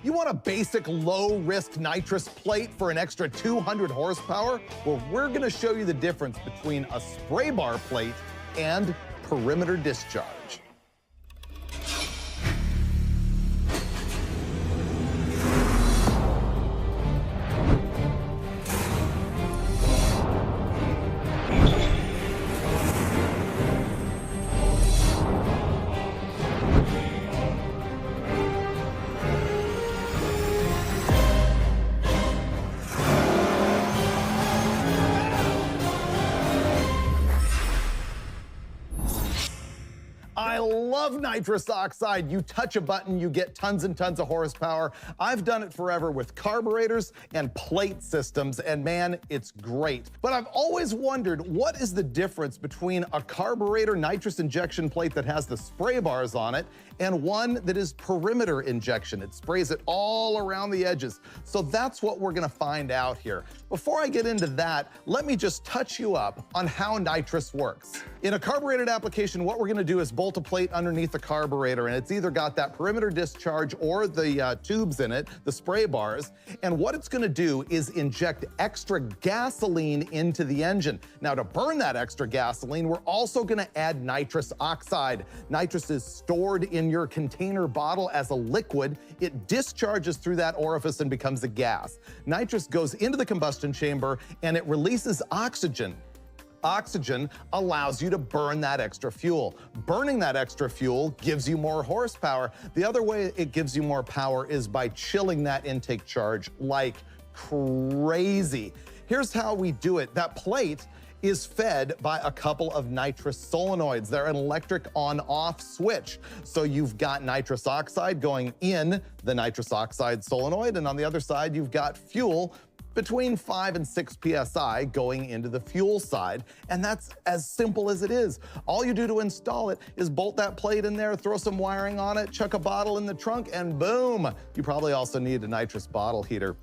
You want a basic low-risk nitrous plate for an extra 200 horsepower? Well, we're gonna show you the difference between a spray bar plate and perimeter discharge. I love nitrous oxide. You touch a button, you get tons and tons of horsepower. I've done it forever with carburetors and plate systems, and man, it's great. But I've always wondered, what is the difference between a carburetor nitrous injection plate that has the spray bars on it and one that is perimeter injection? It sprays it all around the edges. So that's what we're gonna find out here. Before I get into that, let me just touch you up on how nitrous works. In a carbureted application, what we're gonna do is bolt a plate underneath the carburetor, and it's either got that perimeter discharge or the tubes in it, the spray bars, and what it's gonna do is inject extra gasoline into the engine. Now, to burn that extra gasoline, we're also gonna add nitrous oxide. Nitrous is stored in your container bottle as a liquid. It discharges through that orifice and becomes a gas. Nitrous goes into the combustion chamber and it releases oxygen. Oxygen allows you to burn that extra fuel. Burning that extra fuel gives you more horsepower. The other way it gives you more power is by chilling that intake charge like crazy. Here's how we do it. That plate is fed by a couple of nitrous solenoids. They're an electric on-off switch. So you've got nitrous oxide going in the nitrous oxide solenoid, and on the other side, you've got fuel between 5 and 6 PSI going into the fuel side. And that's as simple as it is. All you do to install it is bolt that plate in there, throw some wiring on it, chuck a bottle in the trunk, and boom. You probably also need a nitrous bottle heater.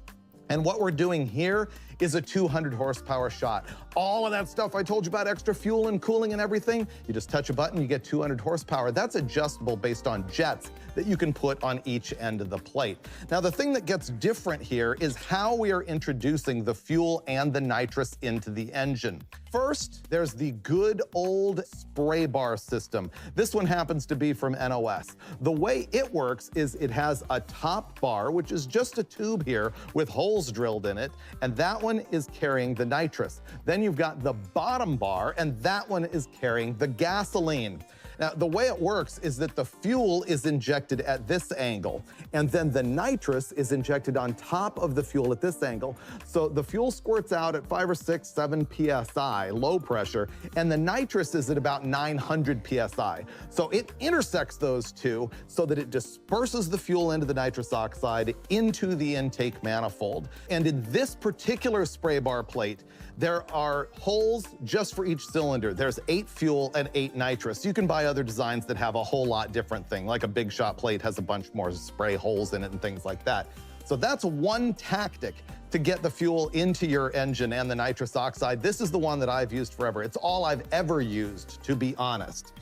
And what we're doing here is a 200 horsepower shot. All of that stuff I told you about, extra fuel and cooling and everything, you just touch a button, you get 200 horsepower. That's adjustable based on jets that you can put on each end of the plate. Now, the thing that gets different here is how we are introducing the fuel and the nitrous into the engine. First, there's the good old spray bar system. This one happens to be from NOS. The way it works is it has a top bar, which is just a tube here with holes drilled in it, and that one is carrying the nitrous. Then you've got the bottom bar, and that one is carrying the gasoline. Now, the way it works is that the fuel is injected at this angle, and then the nitrous is injected on top of the fuel at this angle. So the fuel squirts out at 5 or 6, 7 PSI, low pressure, and the nitrous is at about 900 PSI. So it intersects those two so that it disperses the fuel into the nitrous oxide into the intake manifold. And in this particular spray bar plate, there are holes just for each cylinder. There's 8 fuel and 8 nitrous. You can buy other designs that have a whole lot different thing, like a big shot plate has a bunch more spray holes in it and things like that. So that's one tactic to get the fuel into your engine and the nitrous oxide. This is the one that I've used forever. It's all I've ever used, to be honest.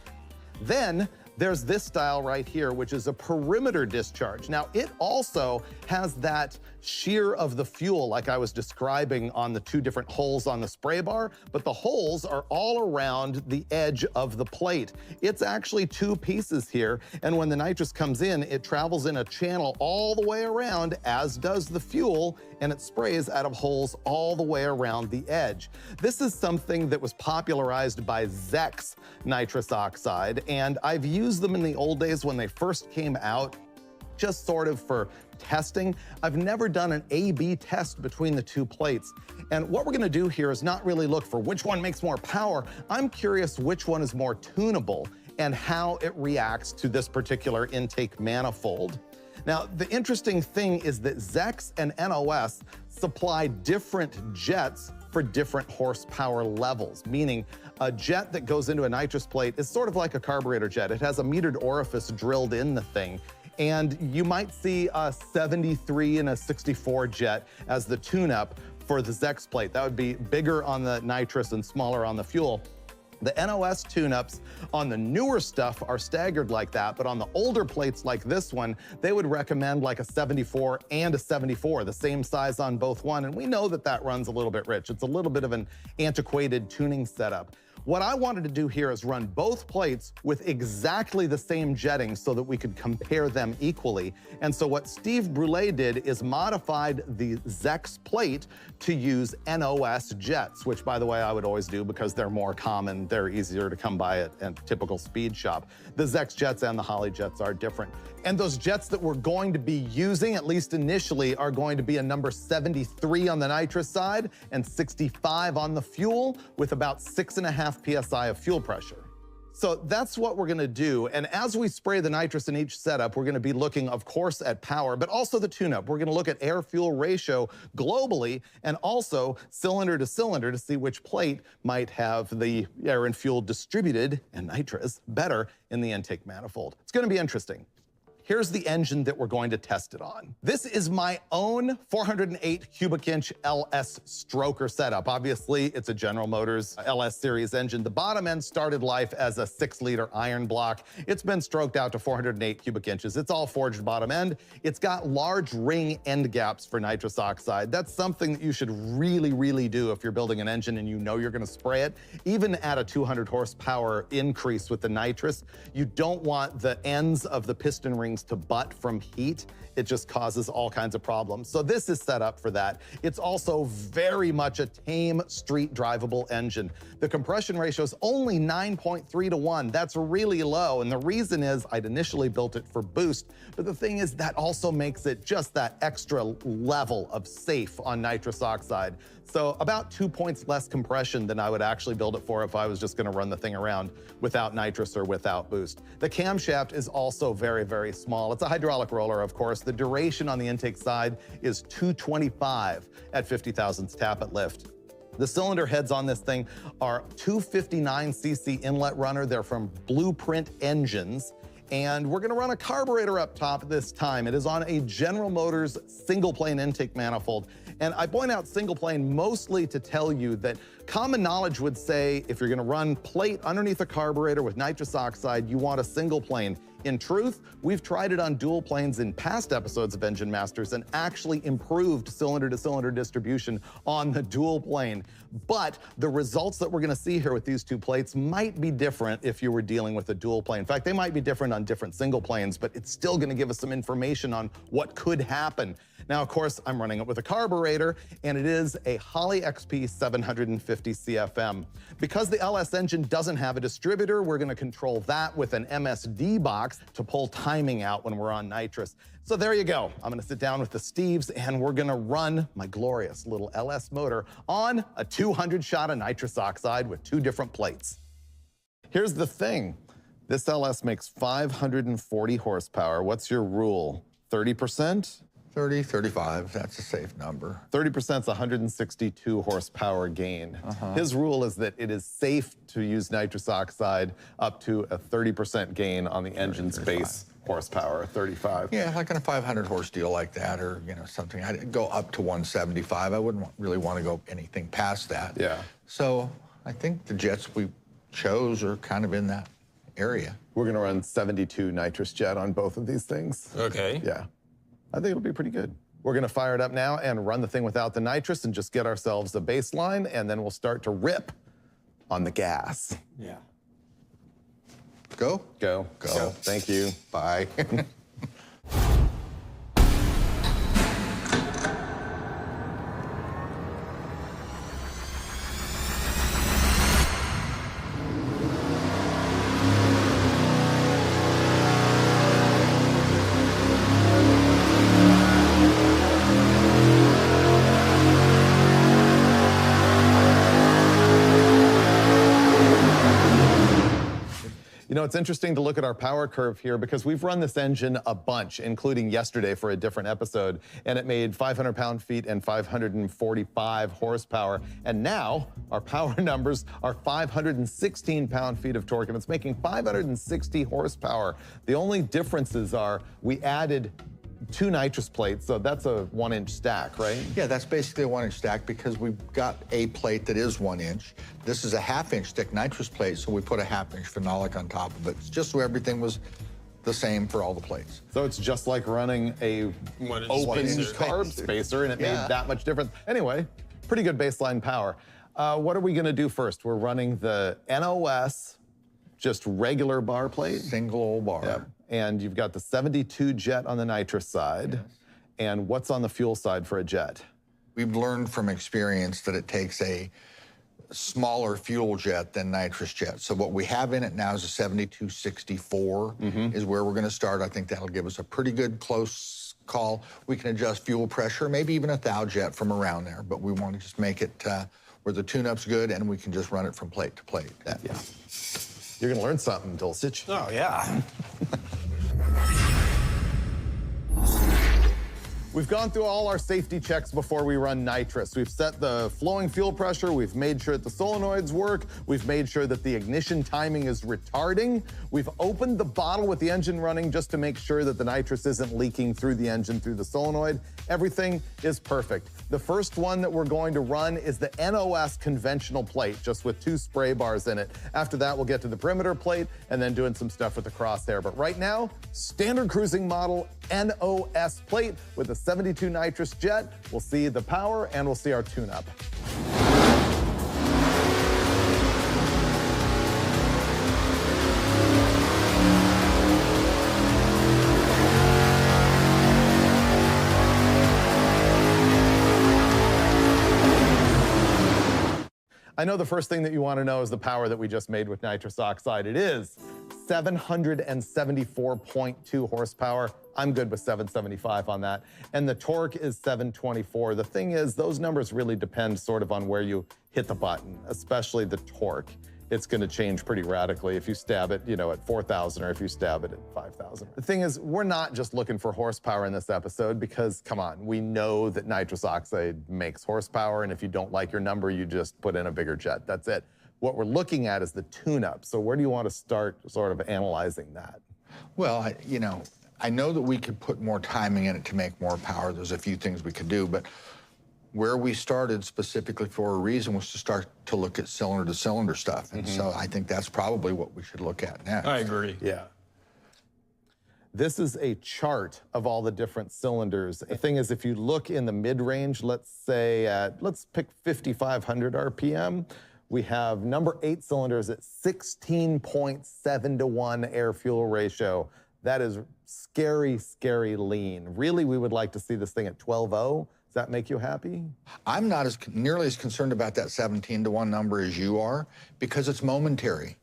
Then there's this style right here, which is a perimeter discharge. Now, it also has that shear of the fuel like I was describing on the 2 different holes on the spray bar, but the holes are all around the edge of the plate. It's actually 2 pieces here, and when the nitrous comes in, it travels in a channel all the way around, as does the fuel, and it sprays out of holes all the way around the edge. This is something that was popularized by Zex nitrous oxide, and I've used them in the old days when they first came out, just sort of for testing. I've never done an A/B test between the 2 plates. And what we're gonna do here is not really look for which one makes more power. I'm curious which one is more tunable and how it reacts to this particular intake manifold. Now, the interesting thing is that Zex and NOS supply different jets for different horsepower levels, meaning a jet that goes into a nitrous plate is sort of like a carburetor jet. It has a metered orifice drilled in the thing, and you might see a 73 and a 64 jet as the tune-up for the Zex plate. That would be bigger on the nitrous and smaller on the fuel. The NOS tune-ups on the newer stuff are staggered like that, but on the older plates like this one, they would recommend like a 74 and a 74, the same size on both one, and we know that that runs a little bit rich. It's a little bit of an antiquated tuning setup. What I wanted to do here is run both plates with exactly the same jetting so that we could compare them equally. And so what Steve Brule did is modified the Zex plate to use NOS jets, which by the way, I would always do because they're more common, they're easier to come by at a typical speed shop. The Zex jets and the Holley jets are different. And those jets that we're going to be using, at least initially, are going to be a number 73 on the nitrous side and 65 on the fuel, with about 6.5 PSI of fuel pressure. So that's what we're gonna do. And as we spray the nitrous in each setup, we're gonna be looking, of course, at power, but also the tune-up. We're gonna look at air-fuel ratio globally and also cylinder to cylinder to see which plate might have the air and fuel distributed, and nitrous, better in the intake manifold. It's gonna be interesting. Here's the engine that we're going to test it on. This is my own 408 cubic inch LS stroker setup. Obviously, it's a General Motors LS series engine. The bottom end started life as a 6-liter iron block. It's been stroked out to 408 cubic inches. It's all forged bottom end. It's got large ring end gaps for nitrous oxide. That's something that you should really do if you're building an engine and you know you're gonna spray it. Even at a 200 horsepower increase with the nitrous, you don't want the ends of the piston rings to butt from heat. It just causes all kinds of problems. So this is set up for that. It's also very much a tame, street drivable engine. The compression ratio is only 9.3 to 1. That's really low. And the reason is I'd initially built it for boost, but the thing is that also makes it just that extra level of safe on nitrous oxide. So about 2 points less compression than I would actually build it for if I was just gonna run the thing around without nitrous or without boost. The camshaft is also very small. It's a hydraulic roller, of course. The duration on the intake side is 225 at 50 thousandths tappet lift. The cylinder heads on this thing are 259cc inlet runner. They're from Blueprint Engines. And we're gonna run a carburetor up top this time. It is on a General Motors single plane intake manifold. And I point out single plane mostly to tell you that common knowledge would say if you're gonna run plate underneath a carburetor with nitrous oxide, you want a single plane. In truth, we've tried it on dual planes in past episodes of Engine Masters and actually improved cylinder to cylinder distribution on the dual plane. But the results that we're gonna see here with these two plates might be different if you were dealing with a dual plane. In fact, they might be different on different single planes, but it's still gonna give us some information on what could happen. Now, of course, I'm running it with a carburetor, and it is a Holley XP 750 CFM. Because the LS engine doesn't have a distributor, we're gonna control that with an MSD box to pull timing out when we're on nitrous. So there you go. I'm gonna sit down with the Steves, and we're gonna run my glorious little LS motor on a 200 shot of nitrous oxide with 2 different plates. Here's the thing. This LS makes 540 horsepower. What's your rule? 30%? 30, 35, that's a safe number. 30% is 162 horsepower gain. His rule is that it is safe to use nitrous oxide up to a 30% gain on the engine's base horsepower, 35. Yeah, like on a 500 horse deal like that, or something, I'd go up to 175. I wouldn't really want to go anything past that. Yeah. So I think the jets we chose are kind of in that area. We're gonna run 72 nitrous jet on both of these things. Okay. Yeah. I think it'll be pretty good. We're gonna fire it up now and run the thing without the nitrous and just get ourselves a baseline, and then we'll start to rip on the gas. Yeah. Go? Go. Go. Thank you. Bye. You know, it's interesting to look at our power curve here because we've run this engine a bunch, including yesterday for a different episode, and it made 500 pound-feet and 545 horsepower. And now our power numbers are 516 pound-feet of torque, and it's making 560 horsepower. The only differences are we added 2 nitrous plates, so that's a 1-inch stack, right? Yeah, that's basically a 1-inch stack because we've got a plate that is 1 inch. This is a 1/2-inch thick nitrous plate, so we put a 1/2-inch phenolic on top of it. It's just so everything was the same for all the plates. So it's just like running a open carb spacer, and it made that much difference. Anyway, pretty good baseline power. What are we gonna do first? We're running the NOS, just regular bar plate. Single old bar. Yep. And you've got the 72 jet on the nitrous side. Yes. And what's on the fuel side for a jet? We've learned from experience that it takes a smaller fuel jet than nitrous jet. So what we have in it now is a 7264 is where we're gonna start. I think that'll give us a pretty good close call. We can adjust fuel pressure, maybe even a thou jet from around there, but we want to just make it where the tune-up's good and we can just run it from plate to plate. Yeah. You're gonna learn something, Dulcich. Oh, yeah. We've gone through all our safety checks before we run nitrous. We've set the flowing fuel pressure, we've made sure that the solenoids work, we've made sure that the ignition timing is retarding, we've opened the bottle with the engine running just to make sure that the nitrous isn't leaking through the engine through the solenoid. Everything is perfect. The first one that we're going to run is the NOS conventional plate, just with 2 spray bars in it. After that, we'll get to the perimeter plate and then doing some stuff with the crosshair. But right now, standard cruising model NOS plate with a 72 nitrous jet. We'll see the power and we'll see our tune-up. I know the first thing that you want to know is the power that we just made with nitrous oxide. It is 774.2 horsepower. I'm good with 775 on that. And the torque is 724. The thing is, those numbers really depend sort of on where you hit the button, especially the torque. It's going to change pretty radically if you stab it, at 4,000 or if you stab it at 5,000. The thing is, we're not just looking for horsepower in this episode because, come on, we know that nitrous oxide makes horsepower, and if you don't like your number, you just put in a bigger jet. That's it. What we're looking at is the tune-up. So where do you want to start sort of analyzing that? Well, I know that we could put more timing in it to make more power. There's a few things we could do, but where we started specifically for a reason was to start to look at cylinder-to-cylinder stuff. And so I think that's probably what we should look at next. I agree. Yeah. This is a chart of all the different cylinders. The thing is, if you look in the mid-range, let's pick 5,500 RPM, we have number 8 cylinders at 16.7 to 1 air-fuel ratio. That is scary, scary lean. Really, we would like to see this thing at 12.0. Does that make you happy? I'm not nearly as concerned about that 17 to 1 number as you are because it's momentary.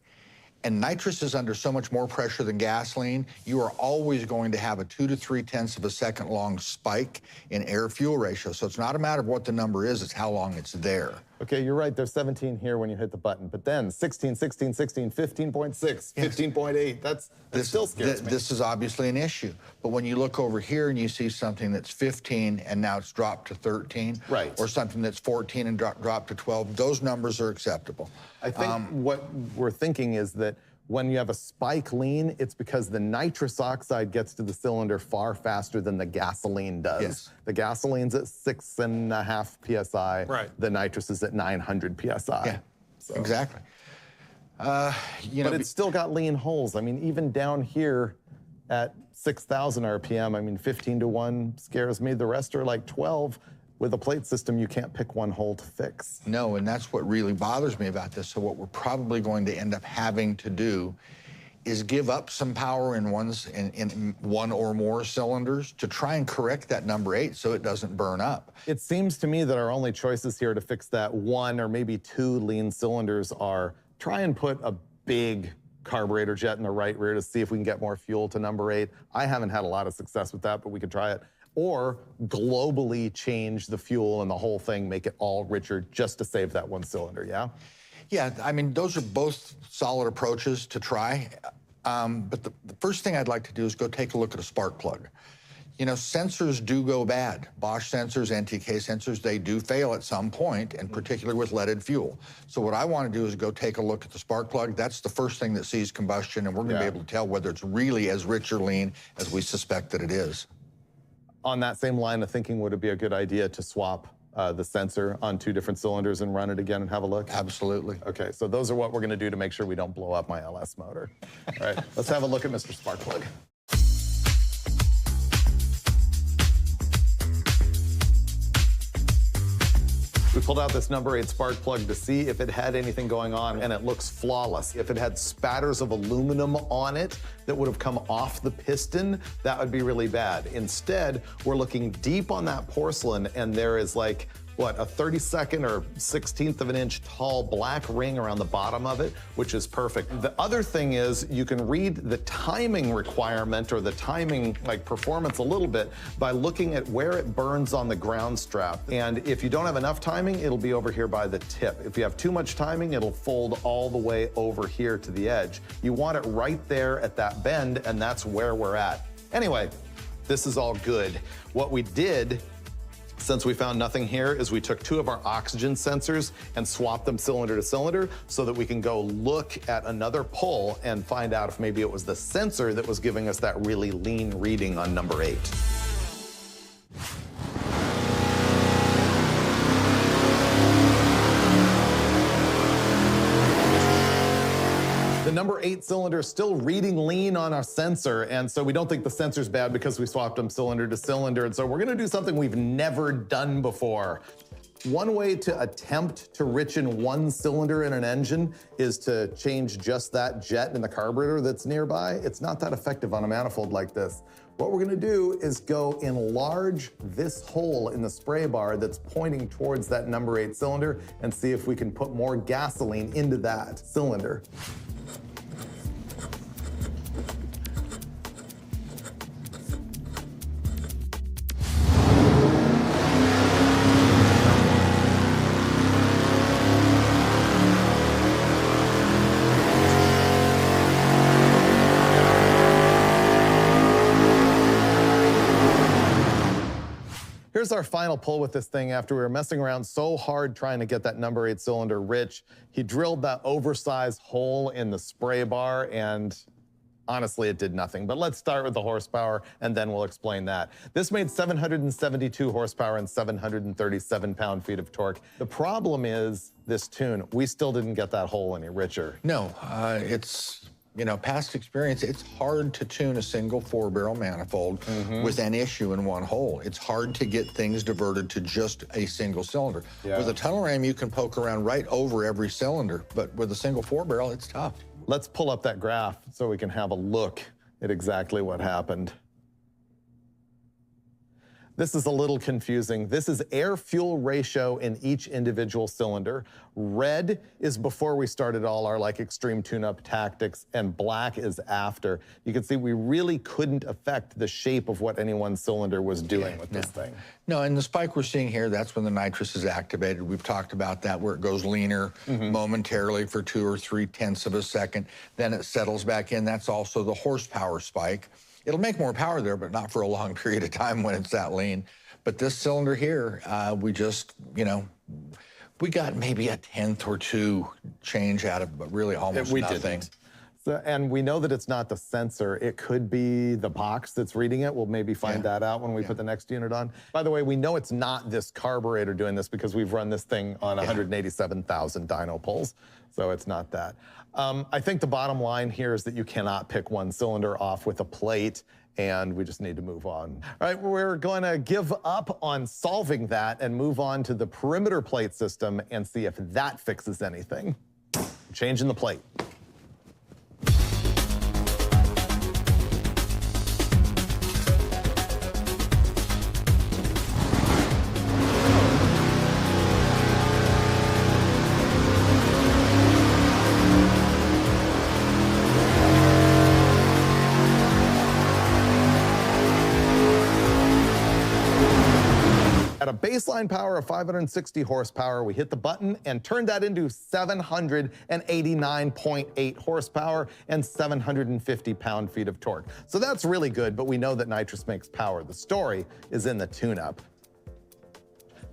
And nitrous is under so much more pressure than gasoline, you are always going to have a 2 to 3/10 of a second long spike in air-fuel ratio. So it's not a matter of what the number is, it's how long it's there. Okay, you're right, there's 17 here when you hit the button, but then 16, 16, 16, 15.6, 15.8, that still scares me. This is obviously an issue. But when you look over here and you see something that's 15 and now it's dropped to 13, right, or something that's 14 and dropped to 12, those numbers are acceptable. I think what we're thinking is that when you have a spike lean, it's because the nitrous oxide gets to the cylinder far faster than the gasoline does. Yes. The gasoline's at 6.5 PSI. Right. The nitrous is at 900 PSI. Yeah, so. Exactly. But it's still got lean holes. I mean, even down here at 6,000 RPM, I mean, 15 to 1 scares me. The rest are like 12. With a plate system, you can't pick one hole to fix. No, and that's what really bothers me about this. So what we're probably going to end up having to do is give up some power in one or more cylinders to try and correct that number 8 so it doesn't burn up. It seems to me that our only choices here to fix that 1 or maybe 2 lean cylinders are try and put a big carburetor jet in the right rear to see if we can get more fuel to number 8. I haven't had a lot of success with that, but we could try it. Or globally change the fuel and the whole thing, make it all richer just to save that 1 cylinder, yeah? Yeah, I mean, those are both solid approaches to try. But the first thing I'd like to do is go take a look at a spark plug. You know, sensors do go bad. Bosch sensors, NTK sensors, they do fail at some point, and particularly with leaded fuel. So what I want to do is go take a look at the spark plug. That's the first thing that sees combustion, and we're going to be able to tell whether it's really as rich or lean as we suspect that it is. On that same line of thinking, would it be a good idea to swap the sensor on 2 different cylinders and run it again and have a look? Absolutely. Okay, so those are what we're gonna do to make sure we don't blow up my LS motor. All right, let's have a look at Mr. Sparkplug. We pulled out this number 8 spark plug to see if it had anything going on, and it looks flawless. If it had spatters of aluminum on it that would have come off the piston, that would be really bad. Instead, we're looking deep on that porcelain, and there is like, what, a 32nd or 16th of an inch tall black ring around the bottom of it, which is perfect. The other thing is you can read the timing requirement or the timing like performance a little bit by looking at where it burns on the ground strap. And if you don't have enough timing, it'll be over here by the tip. If you have too much timing, it'll fold all the way over here to the edge. You want it right there at that bend, and that's where we're at. Anyway, this is all good. What we did, since we found nothing here, is we took 2 of our oxygen sensors and swapped them cylinder to cylinder so that we can go look at another pull and find out if maybe it was the sensor that was giving us that really lean reading on number 8. The number 8 cylinder is still reading lean on our sensor, and so we don't think the sensor's bad because we swapped them cylinder to cylinder, and so we're gonna do something we've never done before. One way to attempt to richen one cylinder in an engine is to change just that jet in the carburetor that's nearby. It's not that effective on a manifold like this. What we're gonna do is go enlarge this hole in the spray bar that's pointing towards that number 8 cylinder and see if we can put more gasoline into that cylinder. Here's our final pull with this thing after we were messing around so hard trying to get that number 8 cylinder rich. He drilled that oversized hole in the spray bar, and honestly, it did nothing. But let's start with the horsepower, and then we'll explain that. This made 772 horsepower and 737 pound-feet of torque. The problem is this tune. We still didn't get that hole any richer. No, it's, you know, past experience, it's hard to tune a single 4-barrel manifold with an issue in one hole. It's hard to get things diverted to just a single cylinder. Yeah. With a tunnel ram, you can poke around right over every cylinder, but with a single 4-barrel, it's tough. Let's pull up that graph so we can have a look at exactly what happened. This is a little confusing. This is air-fuel ratio in each individual cylinder. Red is before we started all our like extreme tune-up tactics, and black is after. You can see we really couldn't affect the shape of what any one cylinder was doing with this thing. No, and the spike we're seeing here, that's when the nitrous is activated. We've talked about that, where it goes leaner momentarily for 2 or 3/10 of a second. Then it settles back in. That's also the horsepower spike. It'll make more power there, but not for a long period of time when it's that lean. But this cylinder here, we just, you know, we got maybe a 1/10 or 2 change out of it, but really almost nothing. Didn't. So, and we know that it's not the sensor. It could be the box that's reading it. We'll maybe find that out when we put the next unit on. By the way, we know it's not this carburetor doing this because we've run this thing on 187,000 dyno pulls. So it's not that. I think the bottom line here is that you cannot pick one cylinder off with a plate, and we just need to move on. All right, we're going to give up on solving that and move on to the perimeter plate system and see if that fixes anything. Changing the plate. At a baseline power of 560 horsepower, we hit the button and turned that into 789.8 horsepower and 750 pound-feet of torque. So that's really good, but we know that nitrous makes power. The story is in the tune-up.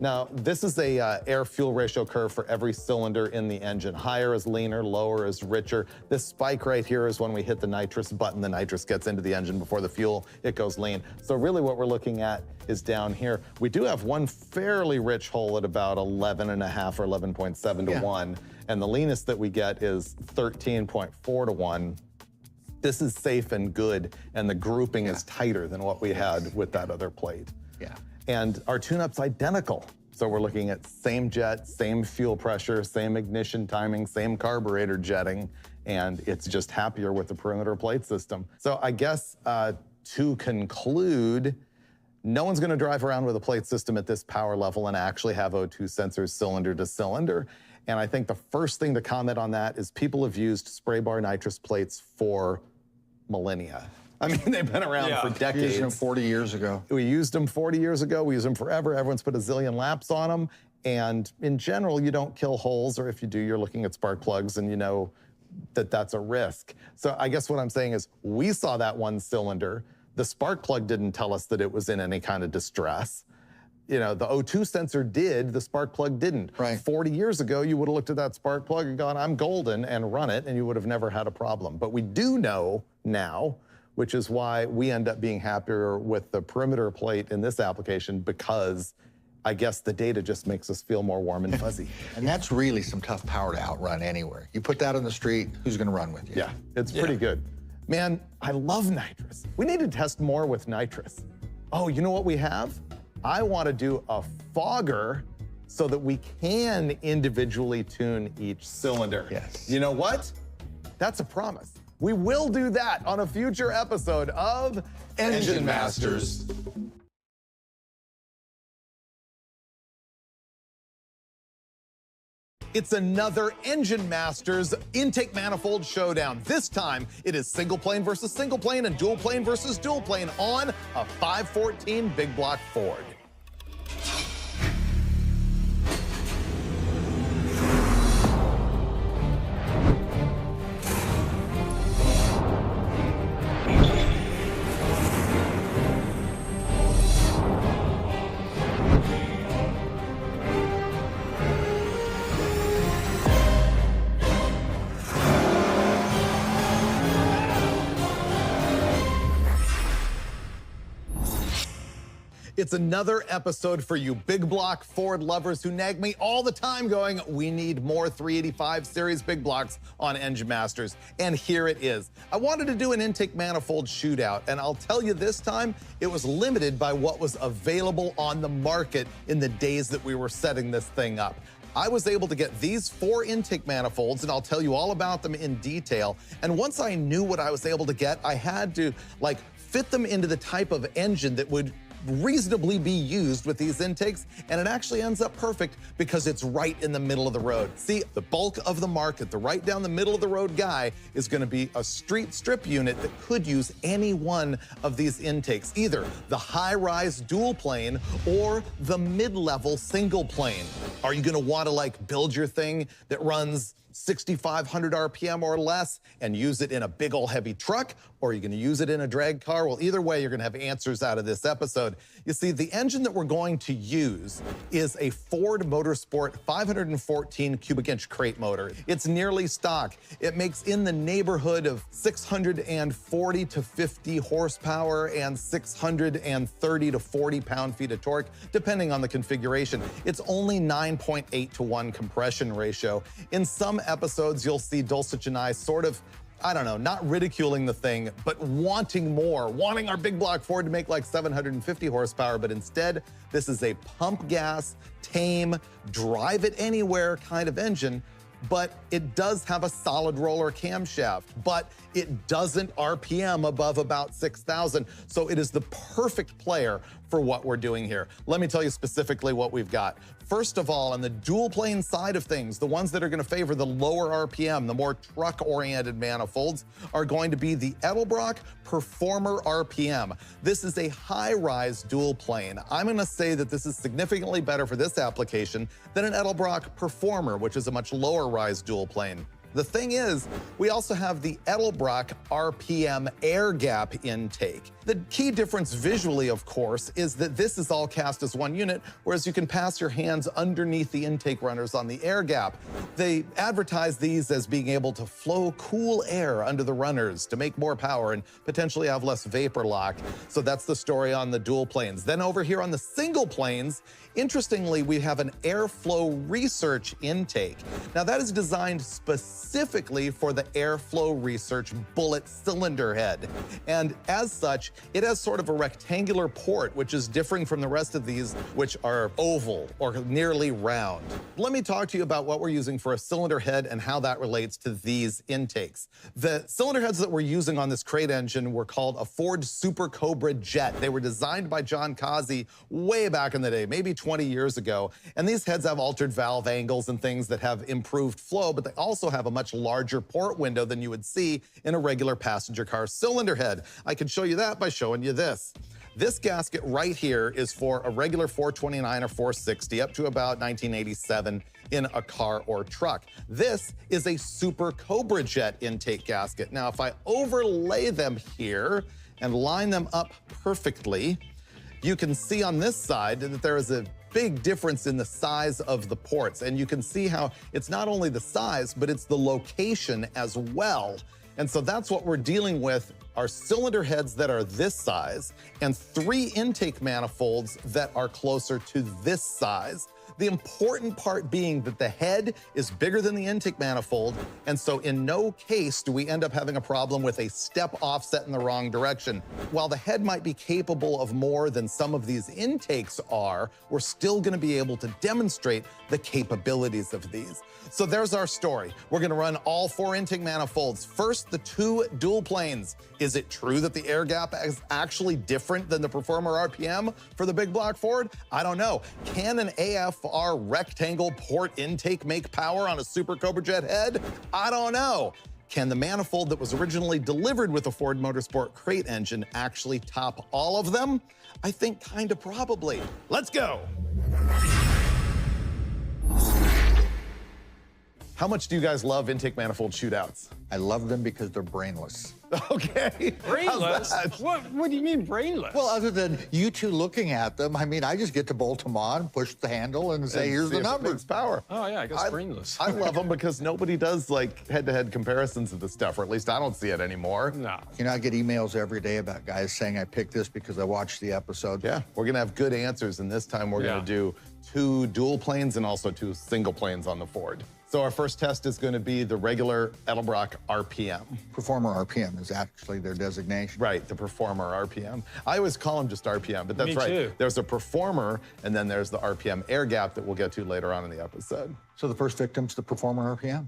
Now, this is a air-fuel ratio curve for every cylinder in the engine. Higher is leaner, lower is richer. This spike right here is when we hit the nitrous button. The nitrous gets into the engine before the fuel, it goes lean. So really what we're looking at is down here. We do have one fairly rich hole at about 11.5 or 11.7 to 1, and the leanest that we get is 13.4 to 1. This is safe and good, and the grouping is tighter than what we had with that other plate. Yeah. And our tune-up's identical. So we're looking at same jet, same fuel pressure, same ignition timing, same carburetor jetting, and it's just happier with the perimeter plate system. So I guess to conclude, no one's gonna drive around with a plate system at this power level and actually have O2 sensors cylinder to cylinder. And I think the first thing to comment on that is people have used spray bar nitrous plates for millennia. I mean, they've been around for decades. We used them 40 years ago. We used them 40 years ago. We use them forever. Everyone's put a zillion laps on them. And in general, you don't kill holes, or if you do, you're looking at spark plugs and you know that that's a risk. So I guess what I'm saying is we saw that one cylinder. The spark plug didn't tell us that it was in any kind of distress. You know, the O2 sensor did, the spark plug didn't. Right. 40 years ago, you would have looked at that spark plug and gone, I'm golden, and run it, and you would have never had a problem. But we do know now, which is why we end up being happier with the perimeter plate in this application, because I guess the data just makes us feel more warm and fuzzy. And that's really some tough power to outrun anywhere. You put that on the street, who's gonna run with you? Yeah, it's pretty good. Man, I love nitrous. We need to test more with nitrous. Oh, you know what we have? I want to do a fogger so that we can individually tune each cylinder. Yes. You know what? That's a promise. We will do that on a future episode of Engine Masters. It's another Engine Masters intake manifold showdown. This time, it is single plane versus single plane and dual plane versus dual plane on a 514 big block Ford. It's another episode for you big block Ford lovers who nag me all the time going, we need more 385 series big blocks on Engine Masters. And here it is. I wanted to do an intake manifold shootout, and I'll tell you this time, it was limited by what was available on the market in the days that we were setting this thing up. I was able to get these 4 intake manifolds, and I'll tell you all about them in detail. And once I knew what I was able to get, I had to fit them into the type of engine that would reasonably be used with these intakes, and it actually ends up perfect because it's right in the middle of the road. See, the bulk of the market, the right down the middle of the road guy, is gonna be a street strip unit that could use any one of these intakes, either the high-rise dual plane or the mid-level single plane. Are you gonna wanna build your thing that runs 6,500 RPM or less and use it in a big old heavy truck, or are you gonna use it in a drag car? Well, either way, you're gonna have answers out of this episode. You see, the engine that we're going to use is a Ford Motorsport 514 cubic inch crate motor. It's nearly stock. It makes in the neighborhood of 640 to 50 horsepower and 630 to 40 pound-feet of torque, depending on the configuration. It's only 9.8 to 1 compression ratio. In some episodes, you'll see Dulcich and I sort of, I don't know, not ridiculing the thing, but wanting more, wanting our big block Ford to make 750 horsepower, but instead, this is a pump gas, tame, drive it anywhere kind of engine, but it does have a solid roller camshaft, but it doesn't RPM above about 6,000. So it is the perfect player for what we're doing here. Let me tell you specifically what we've got. First of all, on the dual plane side of things, the ones that are gonna favor the lower RPM, the more truck-oriented manifolds, are going to be the Edelbrock Performer RPM. This is a high-rise dual plane. I'm gonna say that this is significantly better for this application than an Edelbrock Performer, which is a much lower rise dual plane. The thing is, we also have the Edelbrock RPM air gap intake. The key difference visually, of course, is that this is all cast as one unit, whereas you can pass your hands underneath the intake runners on the air gap. They advertise these as being able to flow cool air under the runners to make more power and potentially have less vapor lock. So that's the story on the dual planes. Then over here on the single planes, interestingly, we have an airflow research intake. Now that is designed specifically for the airflow research bullet cylinder head. And as such, it has sort of a rectangular port, which is differing from the rest of these, which are oval or nearly round. Let me talk to you about what we're using for a cylinder head and how that relates to these intakes. The cylinder heads that we're using on this crate engine were called a Ford Super Cobra Jet. They were designed by John Kazi way back in the day, maybe 20 years ago. And these heads have altered valve angles and things that have improved flow, but they also have a much larger port window than you would see in a regular passenger car cylinder head. I can show you that by showing you this. This gasket right here is for a regular 429 or 460 up to about 1987 in a car or truck. This is a Super Cobra Jet intake gasket. Now, if I overlay them here and line them up perfectly, you can see on this side that there is a big difference in the size of the ports. And you can see how it's not only the size, but it's the location as well. And so that's what we're dealing with, are cylinder heads that are this size and 3 intake manifolds that are closer to this size. The important part being that the head is bigger than the intake manifold, and so in no case do we end up having a problem with a step offset in the wrong direction. While the head might be capable of more than some of these intakes are, we're still gonna be able to demonstrate the capabilities of these. So there's our story. We're gonna run all 4 intake manifolds. First, the 2 dual planes. Is it true that the air gap is actually different than the Performer RPM for the big block Ford? I don't know. Can an AFR rectangle port intake make power on a Super Cobra Jet head? I don't know. Can the manifold that was originally delivered with the Ford Motorsport crate engine actually top all of them? I think kinda probably. Let's go. How much do you guys love intake manifold shootouts? I love them because they're brainless. Okay. Brainless? What do you mean brainless? Well, other than you two looking at them, I mean, I just get to bolt them on, push the handle, and say, here's the numbers. Power. Oh, yeah, I guess brainless. I love them because nobody does like head-to-head comparisons of this stuff, or at least I don't see it anymore. No. You know, I get emails every day about guys saying I picked this because I watched the episode. Yeah, we're gonna have good answers, and this time we're gonna do 2 dual planes and also 2 single planes on the Ford. So our first test is gonna be the regular Edelbrock RPM. Performer RPM is actually their designation. Right, the Performer RPM. I always call them just RPM, but that's Me right. too. There's a Performer, and then there's the RPM air gap that we'll get to later on in the episode. So the first victim's the Performer RPM.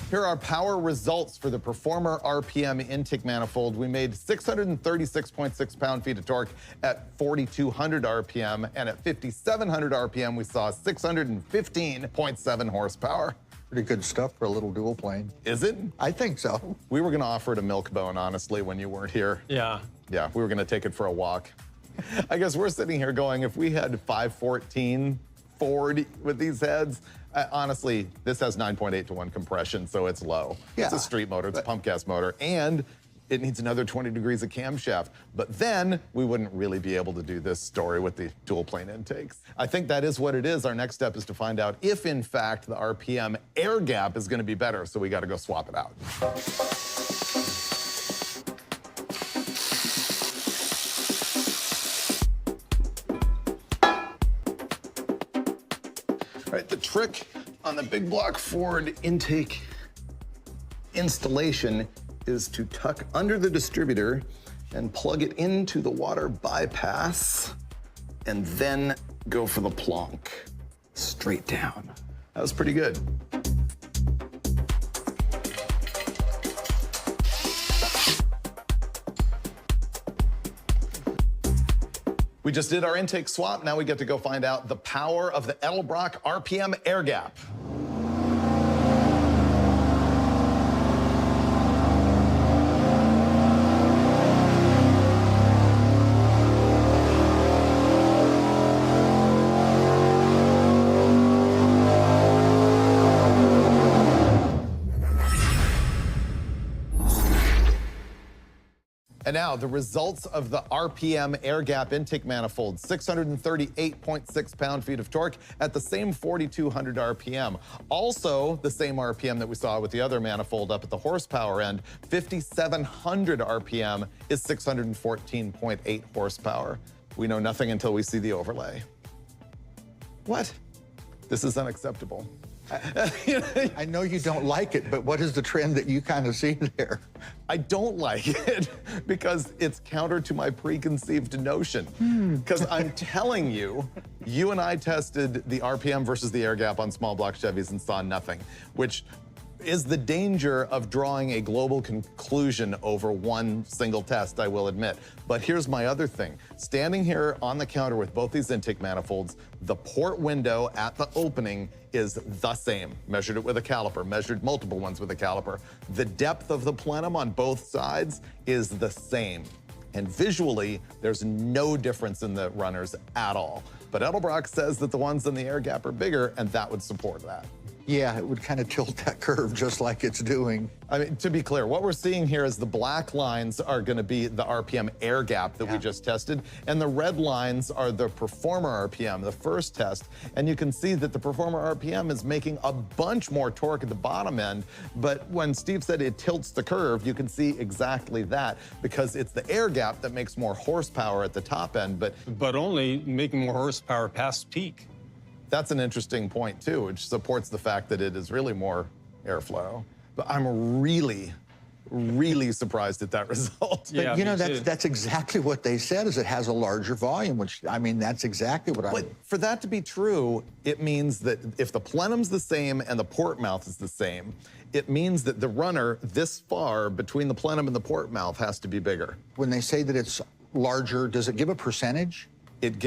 Here are power results for the Performer RPM intake manifold. We made 636.6 pound-feet of torque at 4,200 RPM, and at 5,700 RPM, we saw 615.7 horsepower. Pretty good stuff for a little dual plane. Is it? I think so. We were gonna offer it a milk bone, honestly, when you weren't here. Yeah. Yeah, we were gonna take it for a walk. I guess we're sitting here going, if we had 514 Ford with these heads, honestly, this has 9.8 to 1 compression, so it's low. Yeah. It's a street motor, it's a pump gas motor, and it needs another 20 degrees of camshaft. But then we wouldn't really be able to do this story with the dual plane intakes. I think that is what it is. Our next step is to find out if, in fact, the RPM air gap is gonna be better, so we gotta go swap it out. All right, the trick on the big block Ford intake installation is to tuck under the distributor and plug it into the water bypass, and then go for the plonk, straight down. That was pretty good. We just did our intake swap. Now we get to go find out the power of the Edelbrock RPM air gap. And now the results of the RPM air gap intake manifold, 638.6 pound-feet of torque at the same 4,200 RPM. Also the same RPM that we saw with the other manifold up at the horsepower end, 5,700 RPM is 614.8 horsepower. We know nothing until we see the overlay. What? This is unacceptable. I know you don't like it, but what is the trend that you kind of see there? I don't like it because it's counter to my preconceived notion. Because I'm telling you, you and I tested the RPM versus the air gap on small block Chevys and saw nothing, which is the danger of drawing a global conclusion over one single test, I will admit. But here's my other thing. Standing here on the counter with both these intake manifolds, the port window at the opening is the same. Measured it with a caliper, measured multiple ones with a caliper. The depth of the plenum on both sides is the same. And visually, there's no difference in the runners at all. But Edelbrock says that the ones in the air gap are bigger, and that would support that. Yeah, it would kind of tilt that curve just like it's doing. I mean, to be clear, what we're seeing here is the black lines are going to be the RPM air gap that we just tested, and the red lines are the performer RPM, the first test. And you can see that the performer RPM is making a bunch more torque at the bottom end, but when Steve said it tilts the curve, you can see exactly that because it's the air gap that makes more horsepower at the top end, But only making more horsepower past peak. that's an interesting point too, which supports the fact that it is really more airflow. But I'm really surprised at that result. Yeah, But you know, me too. that's exactly what they said, is it has a larger volume, which, I mean, that's exactly what I... But for that to be true, it means that if the plenum's the same and the port mouth is the same, it means that the runner this far between the plenum and the port mouth has to be bigger. When they say that it's larger, does it give a percentage? It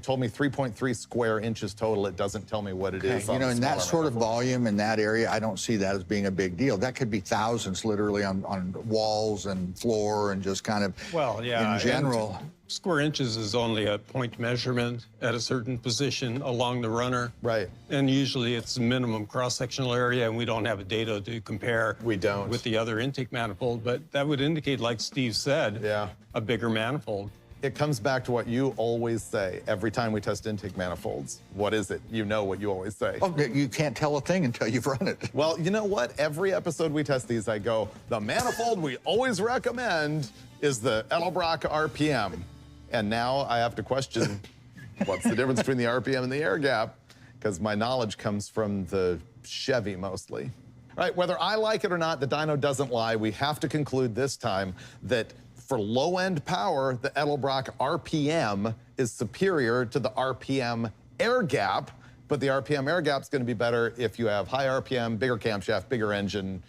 told me 3.3 square inches total. It doesn't tell me what it is. You on know, the in that smaller sort of manifold. volume in that area, I don't see that as being a big deal. That could be thousands literally on walls and floor and just kind of Well, yeah. in general. and square inches is only a point measurement at a certain position along the runner. Right. And usually it's minimum cross-sectional area, and we don't have data to compare We don't. with the other intake manifold, but that would indicate, like Steve said, Yeah. a bigger manifold. It comes back to what you always say every time we test intake manifolds. What is it? You know what you always say. Oh, you can't tell a thing until you've run it. Well, you know what? Every episode we test these, I go, the manifold we always recommend is the Edelbrock RPM. And now I have to question, what's the difference between the RPM and the air gap? Because my knowledge comes from the Chevy mostly. All right, whether I like it or not, the dyno doesn't lie. We have to conclude this time that for low-end power, the Edelbrock RPM is superior to the RPM air gap, but the RPM air gap is going to be better if you have high RPM, bigger camshaft, bigger engine,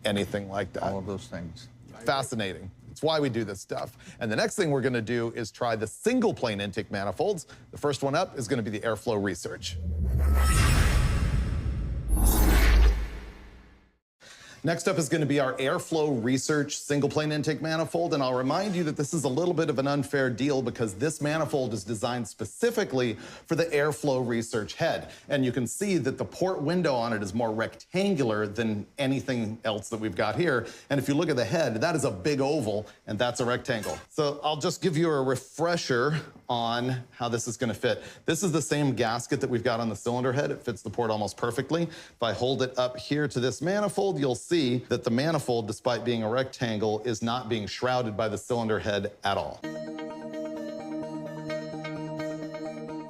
anything like that. All of those things. Fascinating. It's why we do this stuff. And the next thing we're going to do is try the single-plane intake manifolds. The first one up is going to be the airflow research. Next up is going to be our airflow research single-plane intake manifold, and I'll remind you that this is a little bit of an unfair deal because this manifold is designed specifically for the airflow research head. And you can see that the port window on it is more rectangular than anything else that we've got here. And if you look at the head, that is a big oval, and that's a rectangle. So I'll just give you a refresher on how this is going to fit. This is the same gasket that we've got on the cylinder head. It fits the port almost perfectly. If I hold it up here to this manifold, you'll see that the manifold, despite being a rectangle, is not being shrouded by the cylinder head at all.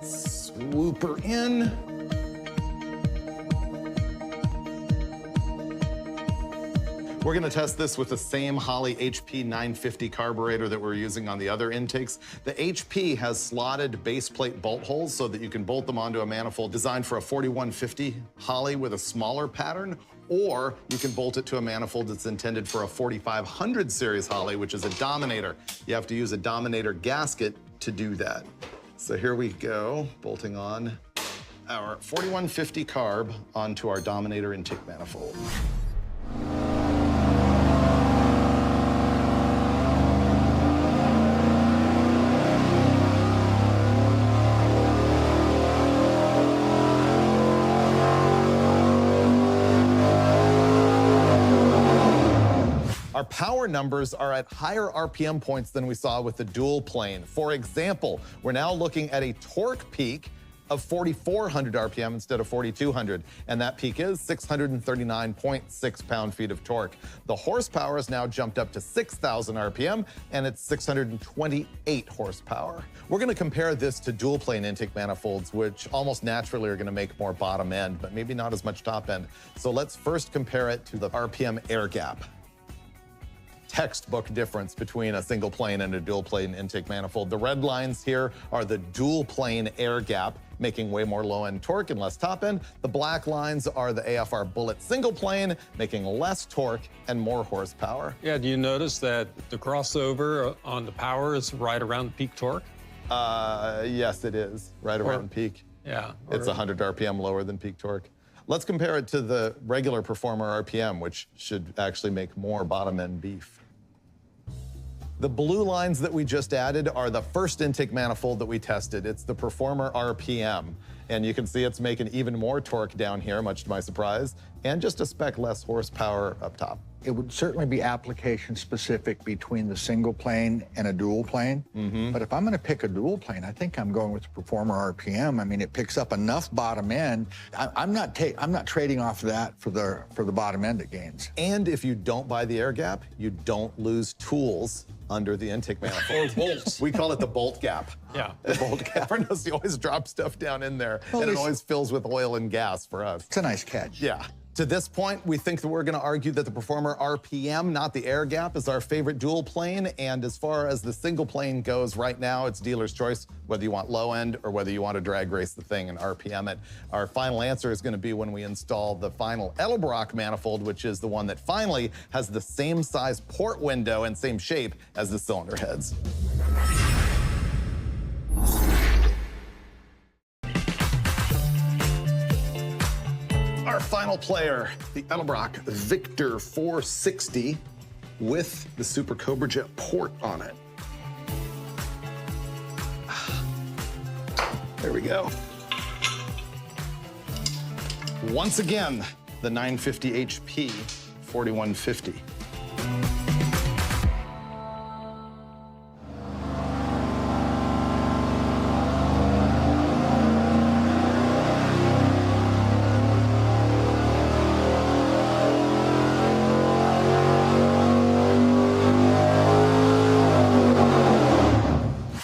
Swoop her in. We're going to test this with the same Holley HP 950 carburetor that we're using on the other intakes. The HP has slotted base plate bolt holes so that you can bolt them onto a manifold designed for a 4150 Holley with a smaller pattern, or you can bolt it to a manifold that's intended for a 4500 series Holley, which is a Dominator. You have to use a Dominator gasket to do that. So here we go, bolting on our 4150 carb onto our Dominator intake manifold. Our power numbers are at higher RPM points than we saw with the dual plane. For example, we're now looking at a torque peak of 4,400 RPM instead of 4,200, and that peak is 639.6 pound-feet of torque. The horsepower has now jumped up to 6,000 RPM, and it's 628 horsepower. We're gonna compare this to dual-plane intake manifolds, which almost naturally are gonna make more bottom end, but maybe not as much top end. So let's first compare it to the RPM air gap. Textbook difference between a single plane and a dual plane intake manifold. The red lines here are the dual plane air gap, making way more low end torque and less top end. The black lines are the AFR Bullet single plane, making less torque and more horsepower. Yeah, do you notice that the crossover on the power is right around peak torque? Yes, it is, right around peak. Yeah. It's 100 RPM lower than peak torque. Let's compare it to the regular Performer RPM, which should actually make more bottom end beef. The blue lines that we just added are the first intake manifold that we tested. It's the Performer RPM. And you can see it's making even more torque down here, much to my surprise, and just a speck less horsepower up top. It would certainly be application specific between the single plane and a dual plane. But if I'm going to pick a dual plane, I think I'm going with the Performer RPM. I mean, it picks up enough bottom end. I'm not trading off that for the bottom end it gains. And if you don't buy the air gap, you don't lose tools under the intake manifold. Or bolts. We call it the bolt gap. Yeah. The bolt gap. Everyone knows you always drop stuff down in there, Well, and it it's- always fills with oil and gas for us. It's a nice catch. Yeah. To this point, we think that we're going to argue that the Performer RPM, not the air gap, is our favorite dual plane. And as far as the single plane goes right now, it's dealer's choice, whether you want low end or whether you want to drag race the thing and RPM it. Our final answer is going to be when we install the final Edelbrock manifold, which is the one that finally has the same size port window and same shape as the cylinder heads. Our final player, the Edelbrock Victor 460 with the Super Cobra Jet port on it. There we go. Once again, the 950 HP 4150.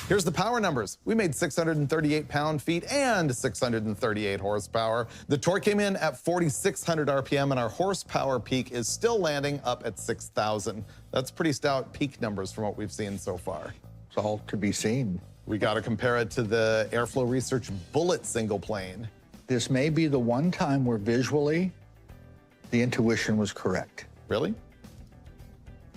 Here's the power numbers. We made 638 pound-feet and 638 horsepower. The torque came in at 4,600 RPM, and our horsepower peak is still landing up at 6,000. That's pretty stout peak numbers from what we've seen so far. It's all to be seen. We got to compare it to the Airflow Research Bullet single plane. This may be the one time where visually the intuition was correct. Really?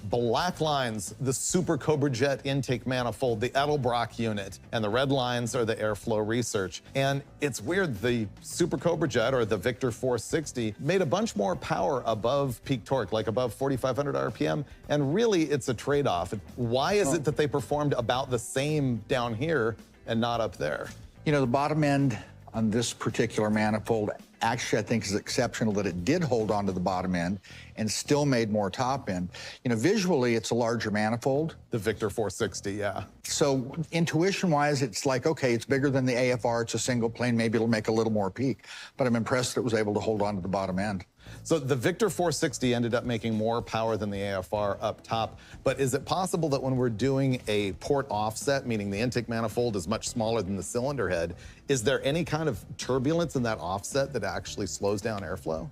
Black lines, the Super Cobra Jet intake manifold, the Edelbrock unit, and the red lines are the Airflow Research. And it's weird, the Super Cobra Jet, or the Victor 460, made a bunch more power above peak torque, like above 4,500 RPM, and really it's a trade-off. Why is it that they performed about the same down here and not up there? You know, the bottom end on this particular manifold actually I think is exceptional that it did hold on to the bottom end and still made more top end. You know, visually it's a larger manifold. The Victor 460, yeah. So intuition-wise, it's like, okay, it's bigger than the AFR, it's a single plane, maybe it'll make a little more peak. But I'm impressed that it was able to hold on to the bottom end. So the Victor 460 ended up making more power than the AFR up top, but is it possible that when we're doing a port offset, meaning the intake manifold is much smaller than the cylinder head, is there any kind of turbulence in that offset that actually slows down airflow?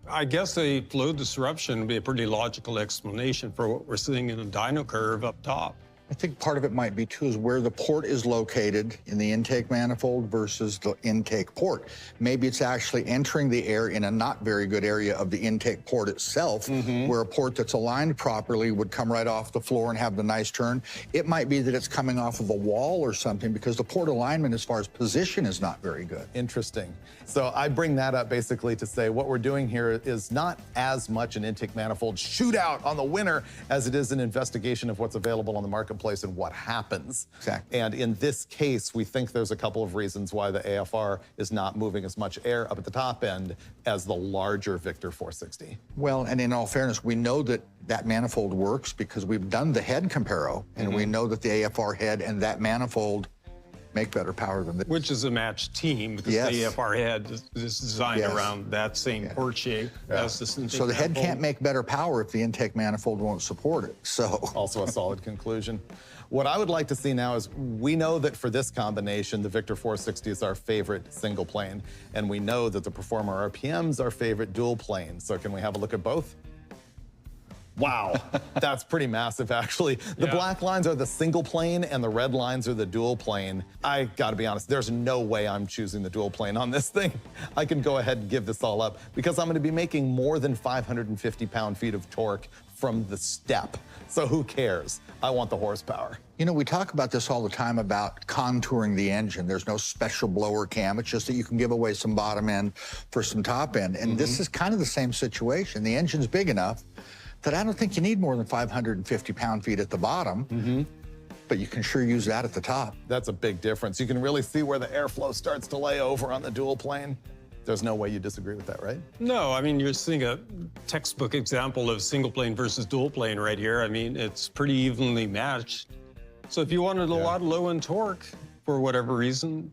I guess a flow disruption would be a pretty logical explanation for what we're seeing in the dyno curve up top. I think part of it might be, too, is where the port is located in the intake manifold versus the intake port. Maybe it's actually entering the air in a not very good area of the intake port itself, where a port that's aligned properly would come right off the floor and have the nice turn. It might be that it's coming off of a wall or something because the port alignment as far as position is not very good. Interesting. So I bring that up basically to say what we're doing here is not as much an intake manifold shootout on the winner as it is an investigation of what's available on the marketplace and what happens. Exactly. And in this case, we think there's a couple of reasons why the AFR is not moving as much air up at the top end as the larger Victor 460. Well, and in all fairness, we know that that manifold works because we've done the head comparo, and we know that the AFR head and that manifold make better power than this. Which is a matched team because Yes. the AFR head is designed Yes. around that same port shape as the synthetic So the head manifold. can't make better power if the intake manifold won't support it. So Also a solid conclusion. What I would like to see now is we know that for this combination, the Victor 460 is our favorite single plane, and we know that the Performer RPM is our favorite dual plane. So can we have a look at both? Wow, that's pretty massive, actually. The black lines are the single plane and the red lines are the dual plane. I gotta be honest, there's no way I'm choosing the dual plane on this thing. I can go ahead and give this all up because I'm gonna be making more than 550 pound-feet of torque from the step. So who cares? I want the horsepower. you know, we talk about this all the time about contouring the engine. There's no special blower cam. It's just that you can give away some bottom end for some top end. And this is kind of the same situation. The engine's big enough that I don't think you need more than 550 pound-feet at the bottom. But you can sure use that at the top. That's a big difference. You can really see where the airflow starts to lay over on the dual plane. There's no way you disagree with that, right? No, I mean, you're seeing a textbook example of single plane versus dual plane right here. I mean, it's pretty evenly matched. So if you wanted a lot of low-end torque, for whatever reason,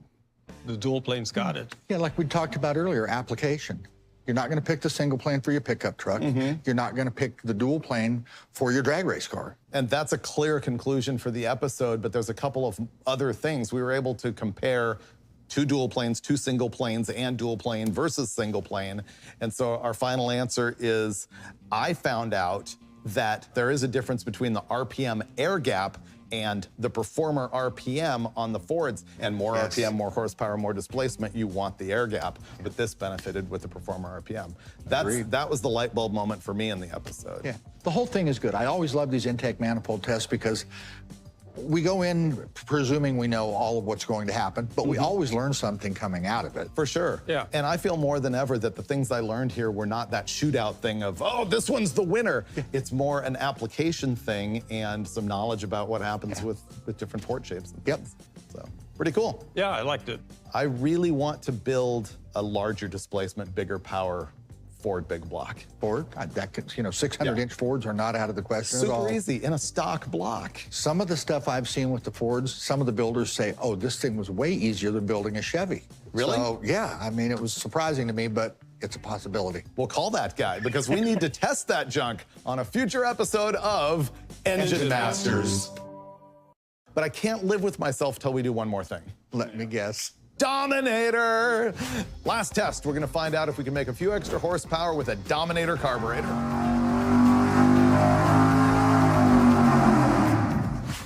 the dual plane's got it. Yeah, like we talked about earlier, application. You're not going to pick the single plane for your pickup truck. You're not going to pick the dual plane for your drag race car. And that's a clear conclusion for the episode, but there's a couple of other things. We were able to compare two dual planes, two single planes, and dual plane versus single plane. And so our final answer is, I found out that there is a difference between the RPM air gap and the Performer RPM on the Fords. And more RPM, more horsepower, more displacement, you want the air gap. But this benefited with the Performer RPM. That was the light bulb moment for me in the episode. Yeah, the whole thing is good. I always love these intake manifold tests because we go in presuming we know all of what's going to happen, but we always learn something coming out of it. For sure. Yeah. And I feel more than ever that the things I learned here were not that shootout thing of, oh, this one's the winner. It's more an application thing and some knowledge about what happens with different port shapes and things. So, pretty cool. Yeah, I liked it. I really want to build a larger displacement, bigger power Ford big block. Ford, that could, you know, 600-inch Fords are not out of the question at all. Super easy in a stock block. Some of the stuff I've seen with the Fords, some of the builders say, oh, this thing was way easier than building a Chevy. Really? So, yeah, I mean, it was surprising to me, but it's a possibility. We'll call that guy because we need to test that junk on a future episode of Engine Masters. But I can't live with myself till we do one more thing. Let me guess. Dominator! Last test, we're gonna find out if we can make a few extra horsepower with a Dominator carburetor.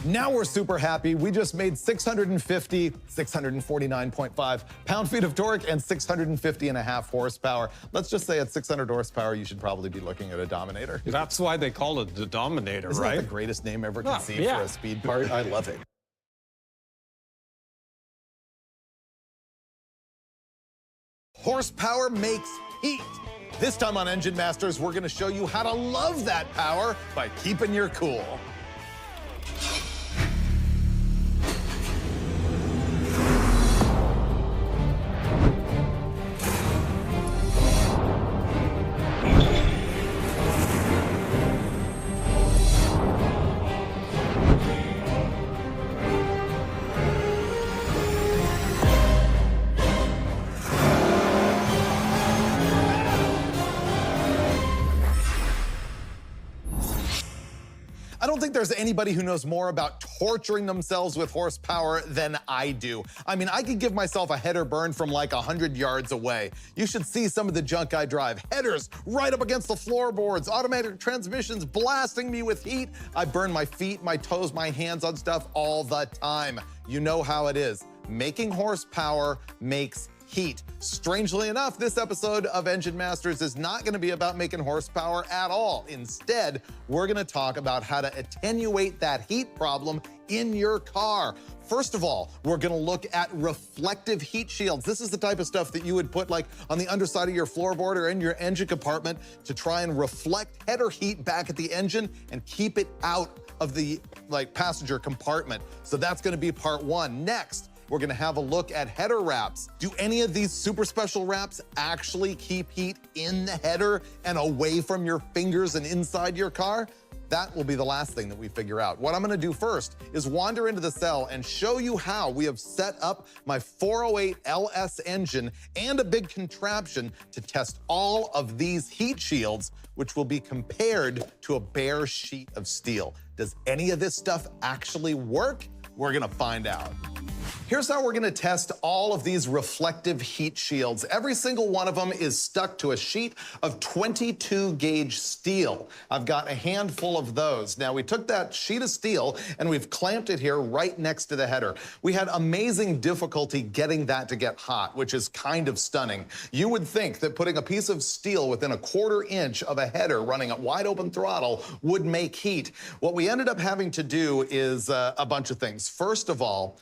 Now we're super happy. We just made 649.5 pound-feet of torque and 650.5 horsepower. Let's just say at 600 horsepower, you should probably be looking at a Dominator. That's why they call it the Dominator, Isn't right? that the greatest name ever conceived yeah. for a speed part? I love it. Horsepower makes heat. This time on Engine Masters, we're gonna show you how to love that power by keeping your cool. I don't think there's anybody who knows more about torturing themselves with horsepower than I do. I mean, I could give myself a header burn from like 100 yards away. You should see some of the junk I drive. Headers right up against the floorboards, automatic transmissions blasting me with heat. I burn my feet, my toes, my hands on stuff all the time. You know how it is. Making horsepower makes heat. Strangely enough, this episode of Engine Masters is not going to be about making horsepower at all. Instead, we're going to talk about how to attenuate that heat problem in your car. First of all, we're going to look at reflective heat shields. This is the type of stuff that you would put like on the underside of your floorboard or in your engine compartment to try and reflect header heat back at the engine and keep it out of the passenger compartment. So that's going to be part one. Next, we're gonna have a look at header wraps. Do any of these super special wraps actually keep heat in the header and away from your fingers and inside your car? That will be the last thing that we figure out. What I'm gonna do first is wander into the cell and show you how we have set up my 408 LS engine and a big contraption to test all of these heat shields, which will be compared to a bare sheet of steel. Does any of this stuff actually work? We're gonna find out. Here's how we're gonna test all of these reflective heat shields. Every single one of them is stuck to a sheet of 22 gauge steel. I've got a handful of those. Now we took that sheet of steel and we've clamped it here right next to the header. We had amazing difficulty getting that to get hot, which is kind of stunning. You would think that putting a piece of steel within a 1/4 inch of a header running at wide open throttle would make heat. What we ended up having to do is a bunch of things. First of all,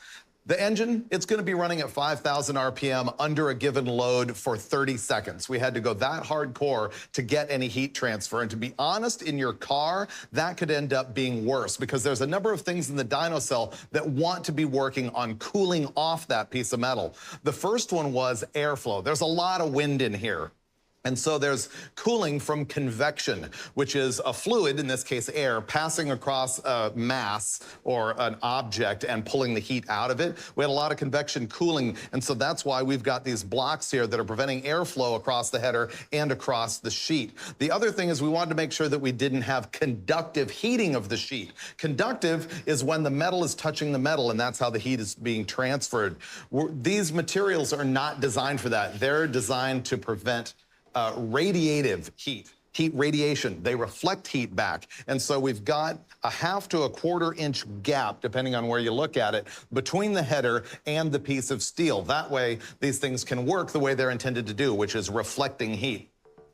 the engine, it's gonna be running at 5,000 RPM under a given load for 30 seconds. We had to go that hardcore to get any heat transfer. And to be honest, in your car, that could end up being worse because there's a number of things in the dyno cell that want to be working on cooling off that piece of metal. The first one was airflow. There's a lot of wind in here. And so there's cooling from convection, which is a fluid, in this case air, passing across a mass or an object and pulling the heat out of it. We had a lot of convection cooling, and so that's why we've got these blocks here that are preventing airflow across the header and across the sheet. The other thing is we wanted to make sure that we didn't have conductive heating of the sheet. Conductive is when the metal is touching the metal, and that's how the heat is being transferred. These materials are not designed for that. They're designed to prevent radiative heat radiation. They reflect heat back. And so we've got a 1/2 to a 1/4 inch gap, depending on where you look at it, between the header and the piece of steel. That way, these things can work the way they're intended to do, which is reflecting heat.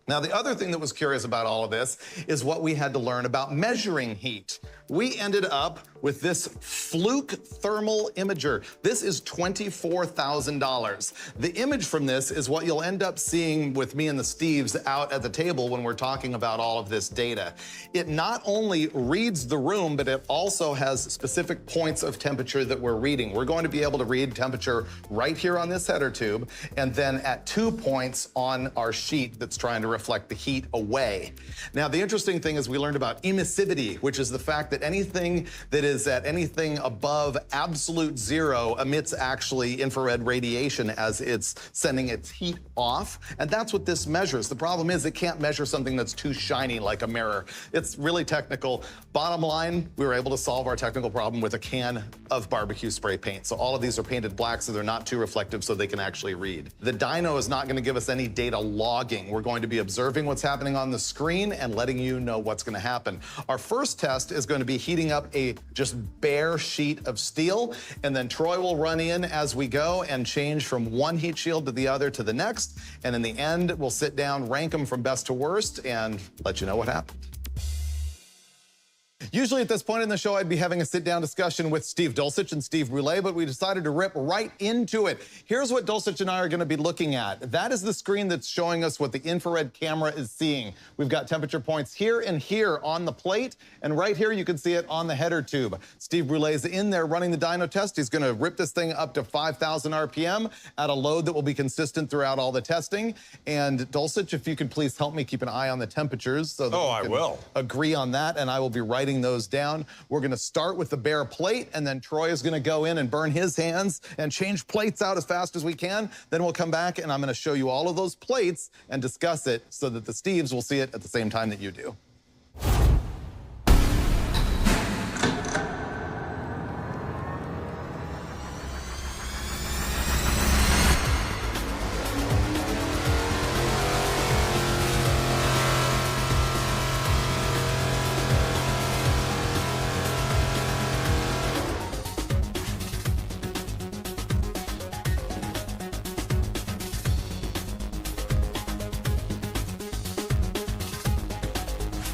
Now, the other thing that was curious about all of this is what we had to learn about measuring heat. We ended up with this Fluke thermal imager. This is $24,000. The image from this is what you'll end up seeing with me and the Steves out at the table when we're talking about all of this data. It not only reads the room, but it also has specific points of temperature that we're reading. We're going to be able to read temperature right here on this header tube, and then at 2 points on our sheet that's trying to reflect the heat away. Now, the interesting thing is we learned about emissivity, which is the fact that anything that is at anything above absolute zero emits actually infrared radiation as it's sending its heat off. And that's what this measures. The problem is it can't measure something that's too shiny like a mirror. It's really technical. Bottom line, we were able to solve our technical problem with a can of barbecue spray paint. So all of these are painted black so they're not too reflective so they can actually read. The dyno is not going to give us any data logging. We're going to be observing what's happening on the screen and letting you know what's going to happen. Our first test is going to be heating up a just bare sheet of steel, and then Troy will run in as we go and change from one heat shield to the other to the next, and in the end, we'll sit down, rank them from best to worst, and let you know what happened. Usually at this point in the show, I'd be having a sit-down discussion with Steve Dulcich and Steve Brule, but we decided to rip right into it. Here's what Dulcich and I are going to be looking at. That is the screen that's showing us what the infrared camera is seeing. We've got temperature points here and here on the plate, and right here you can see it on the header tube. Steve Brule's in there running the dyno test. He's going to rip this thing up to 5,000 RPM at a load that will be consistent throughout all the testing. And Dulcich, if you could please help me keep an eye on the temperatures so that we can agree on that, and I will be writing those down. We're going to start with the bare plate, and then Troy is going to go in and burn his hands and change plates out as fast as we can. Then we'll come back, and I'm going to show you all of those plates and discuss it so that the Steves will see it at the same time that you do.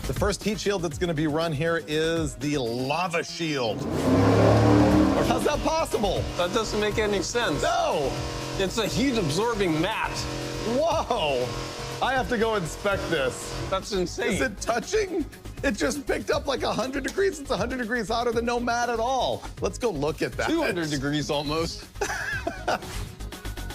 The first heat shield that's gonna be run here is the lava shield. How's that possible? That doesn't make any sense. No! It's a heat-absorbing mat. Whoa! I have to go inspect this. That's insane. Is it touching? It just picked up like 100 degrees. It's 100 degrees hotter than no mat at all. Let's go look at that. 200 degrees almost. That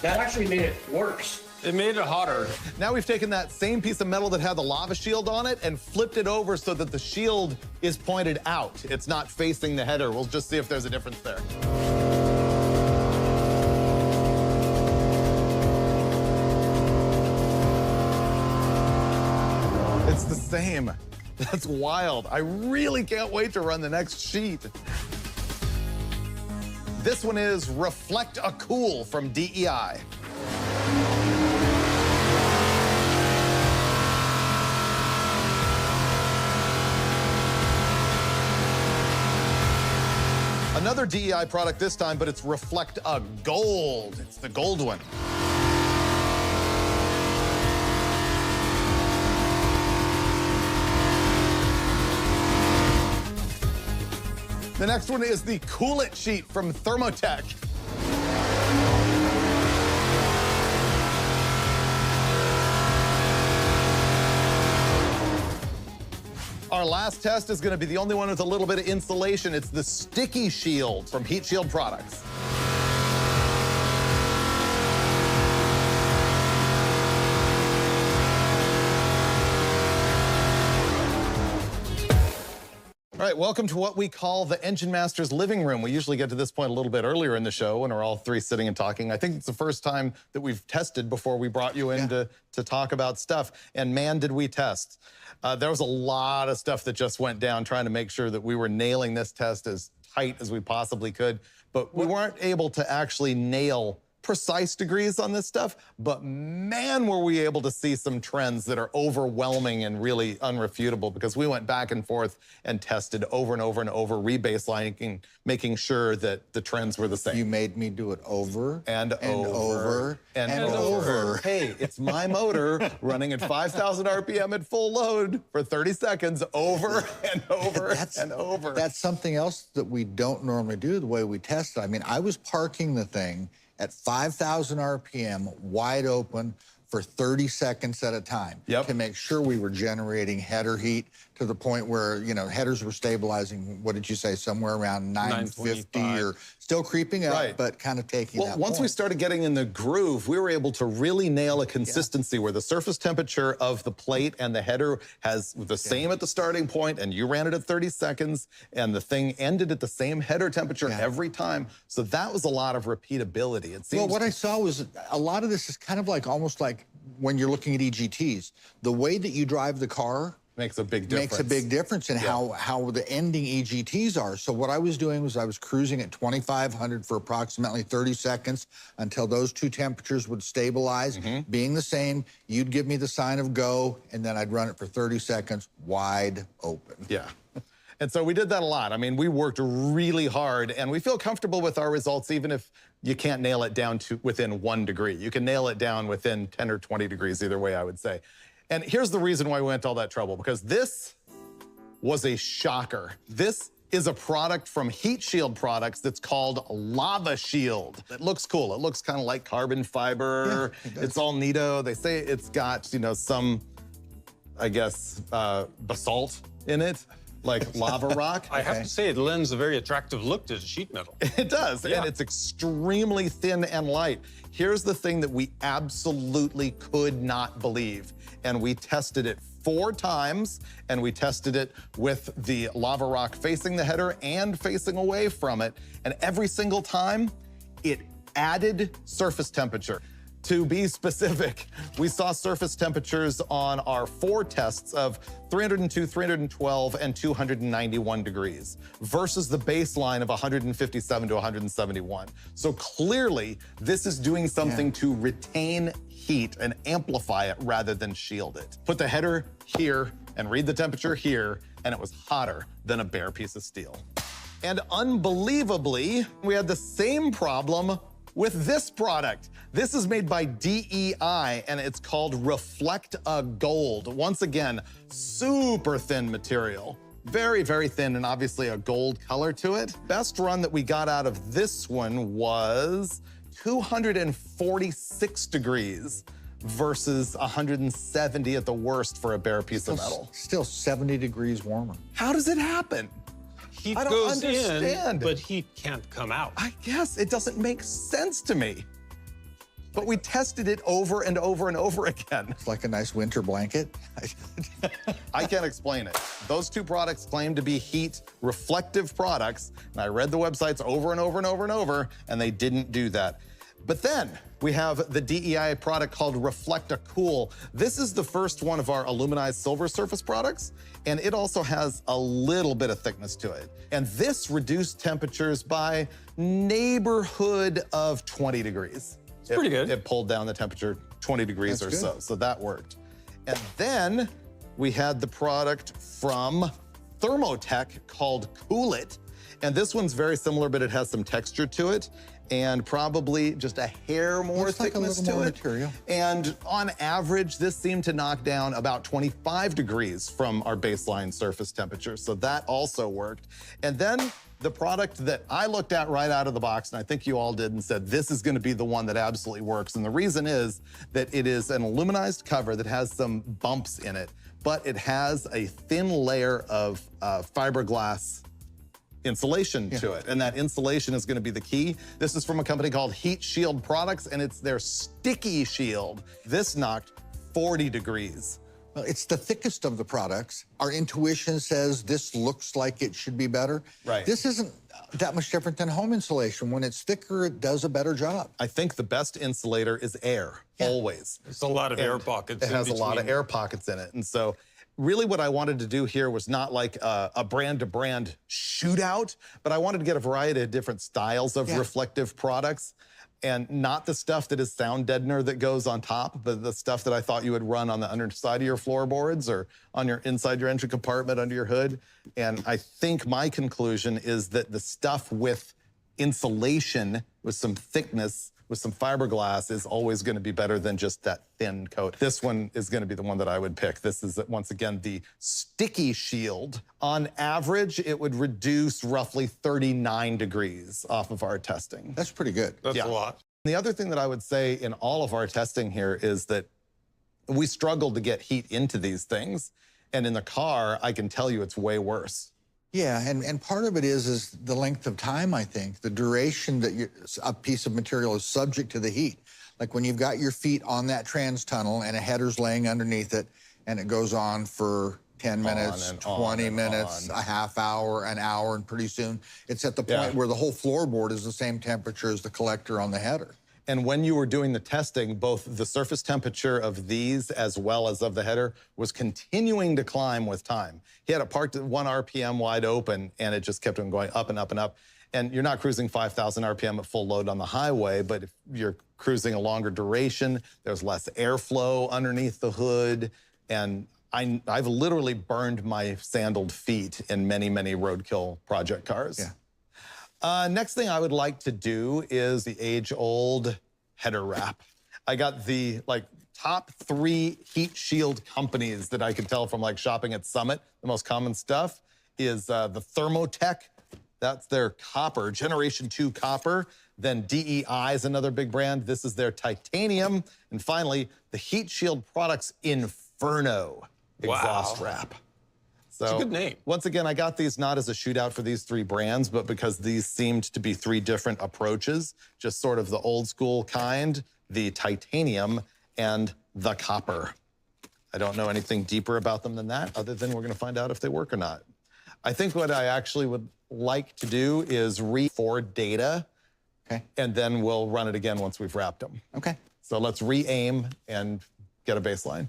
actually made it worse. It made it hotter. Now we've taken that same piece of metal that had the lava shield on it and flipped it over so that the shield is pointed out. It's not facing the header. We'll just see if there's a difference there. It's the same. That's wild. I really can't wait to run the next sheet. This one is Reflect a Cool from DEI. Another DEI product this time, but it's Reflect a Gold. It's the gold one. The next one is the Cool It sheet from Thermotech. Our last test is gonna be the only one with a little bit of insulation. It's the Sticky Shield from Heat Shield Products. All right, welcome to what we call the Engine Master's living room. We usually get to this point a little bit earlier in the show when we're all three sitting and talking. I think it's the first time that we've tested before we brought you in to talk about stuff. And man, did we test. There was a lot of stuff that just went down trying to make sure that we were nailing this test as tight as we possibly could. But we weren't able to actually nail precise degrees on this stuff, but man, were we able to see some trends that are overwhelming and really unrefutable, because we went back and forth and tested over and over and over, rebaselining, making sure that the trends were the same. You made me do it over and over over and over. Hey, it's my motor running at 5,000 RPM at full load for 30 seconds over and over and over. That's something else that we don't normally do the way we test it. I mean, I was parking the thing at 5,000 RPM, wide open, for 30 seconds at a time to make sure we were generating header heat to the point where, you know, headers were stabilizing, what did you say, somewhere around 950 or still creeping up, but kind of taking that once we started getting in the groove, we were able to really nail a consistency where the surface temperature of the plate and the header has the same at the starting point, and you ran it at 30 seconds, and the thing ended at the same header temperature every time. So that was a lot of repeatability. It seems well, what I saw was a lot of this is kind of like almost like when you're looking at EGTs. The way that you drive the car makes a big difference. Makes a big difference in how the ending EGTs are. So what I was doing was I was cruising at 2,500 for approximately 30 seconds until those two temperatures would stabilize. Being the same, you'd give me the sign of go, and then I'd run it for 30 seconds wide open. Yeah. And so we did that a lot. I mean, we worked really hard, and we feel comfortable with our results, even if you can't nail it down to within 1 degree. You can nail it down within 10 or 20 degrees, either way, I would say. And here's the reason why we went to all that trouble, because this was a shocker. This is a product from Heat Shield Products that's called Lava Shield. It looks cool. It looks kind of like carbon fiber. It's all neato. They say it's got, you know, some, I guess, basalt in it, like lava rock. I have to say, it lends a very attractive look to the sheet metal. It does, and it's extremely thin and light. Here's the thing that we absolutely could not believe, and we tested it 4 times, and we tested it with the lava rock facing the header and facing away from it, and every single time, it added surface temperature. To be specific, we saw surface temperatures on our 4 tests of 302, 312, and 291 degrees versus the baseline of 157 to 171. So clearly, this is doing something to retain heat and amplify it rather than shield it. Put the header here and read the temperature here, and it was hotter than a bare piece of steel. And unbelievably, we had the same problem with this product. This is made by DEI, and it's called Reflect a Gold. Once again, super thin material. Very, very thin, and obviously a gold color to it. Best run that we got out of this one was 246 degrees versus 170 at the worst for a bare piece of metal. Still 70 degrees warmer. How does it happen? Heat I don't goes understand. in, but heat can't come out. I guess it doesn't make sense to me. But we tested it over and over and over again. It's like a nice winter blanket. I can't explain it. Those two products claim to be heat reflective products, and I read the websites over and over and over and over, and they didn't do that. But then we have the DEI product called Reflect a Cool. This is the first one of our aluminized silver surface products, and it also has a little bit of thickness to it. And this reduced temperatures by neighborhood of 20 degrees. It's pretty good. It pulled down the temperature 20 degrees That's or good. so that worked. And then we had the product from Thermotech called Cool It. And this one's very similar, but it has some texture to it and probably just a hair more Looks like a thickness little to more it. material. And on average, this seemed to knock down about 25 degrees from our baseline surface temperature. So that also worked. And then the product that I looked at right out of the box, and I think you all did, and said, this is gonna be the one that absolutely works. And the reason is that it is an aluminized cover that has some bumps in it, but it has a thin layer of fiberglass insulation to it, and that insulation is gonna be the key. This is from a company called Heat Shield Products, and it's their sticky shield. This knocked 40 degrees. Well, it's the thickest of the products. Our intuition says this looks like it should be better. Right. This isn't that much different than home insulation. When it's thicker, it does a better job. I think the best insulator is air, always. There's a lot of air pockets. It has a lot of air pockets in it. And so really what I wanted to do here was not like a brand-to-brand shootout, but I wanted to get a variety of different styles of reflective products, and not the stuff that is sound deadener that goes on top, but the stuff that I thought you would run on the underside of your floorboards or on your inside your engine compartment under your hood. And I think my conclusion is that the stuff with insulation, with some thickness, with some fiberglass is always gonna be better than just that thin coat. This one is gonna be the one that I would pick. This is, once again, the sticky shield. On average, it would reduce roughly 39 degrees off of our testing. That's pretty good. That's a lot. The other thing that I would say in all of our testing here is that we struggled to get heat into these things. And in the car, I can tell you it's way worse. Yeah, and part of it is the length of time, I think. The duration that a piece of material is subject to the heat. Like when you've got your feet on that trans tunnel and a header's laying underneath it, and it goes on for 10 minutes, 20 minutes, a half hour, an hour, and pretty soon it's at the point where the whole floorboard is the same temperature as the collector on the header. And when you were doing the testing, both the surface temperature of these as well as of the header was continuing to climb with time. He had it parked at 1 RPM wide open, and it just kept on going up and up and up. And you're not cruising 5,000 RPM at full load on the highway, but if you're cruising a longer duration, there's less airflow underneath the hood. And I've literally burned my sandaled feet in many, many roadkill project cars. Yeah. Next thing I would like to do is the age-old header wrap. I got the top 3 heat shield companies that I could tell from shopping at Summit. The most common stuff is the Thermotech. That's their copper, Generation 2 copper. Then DEI is another big brand. This is their titanium. And finally, the Heat Shield Products Inferno exhaust wrap. So, it's a good name. Once again, I got these not as a shootout for these 3 brands, but because these seemed to be 3 different approaches, just sort of the old school kind, the titanium, and the copper. I don't know anything deeper about them than that, other than we're gonna find out if they work or not. I think what I actually would like to do is re-forward data, and then we'll run it again once we've wrapped them. Okay. So let's re-aim and get a baseline.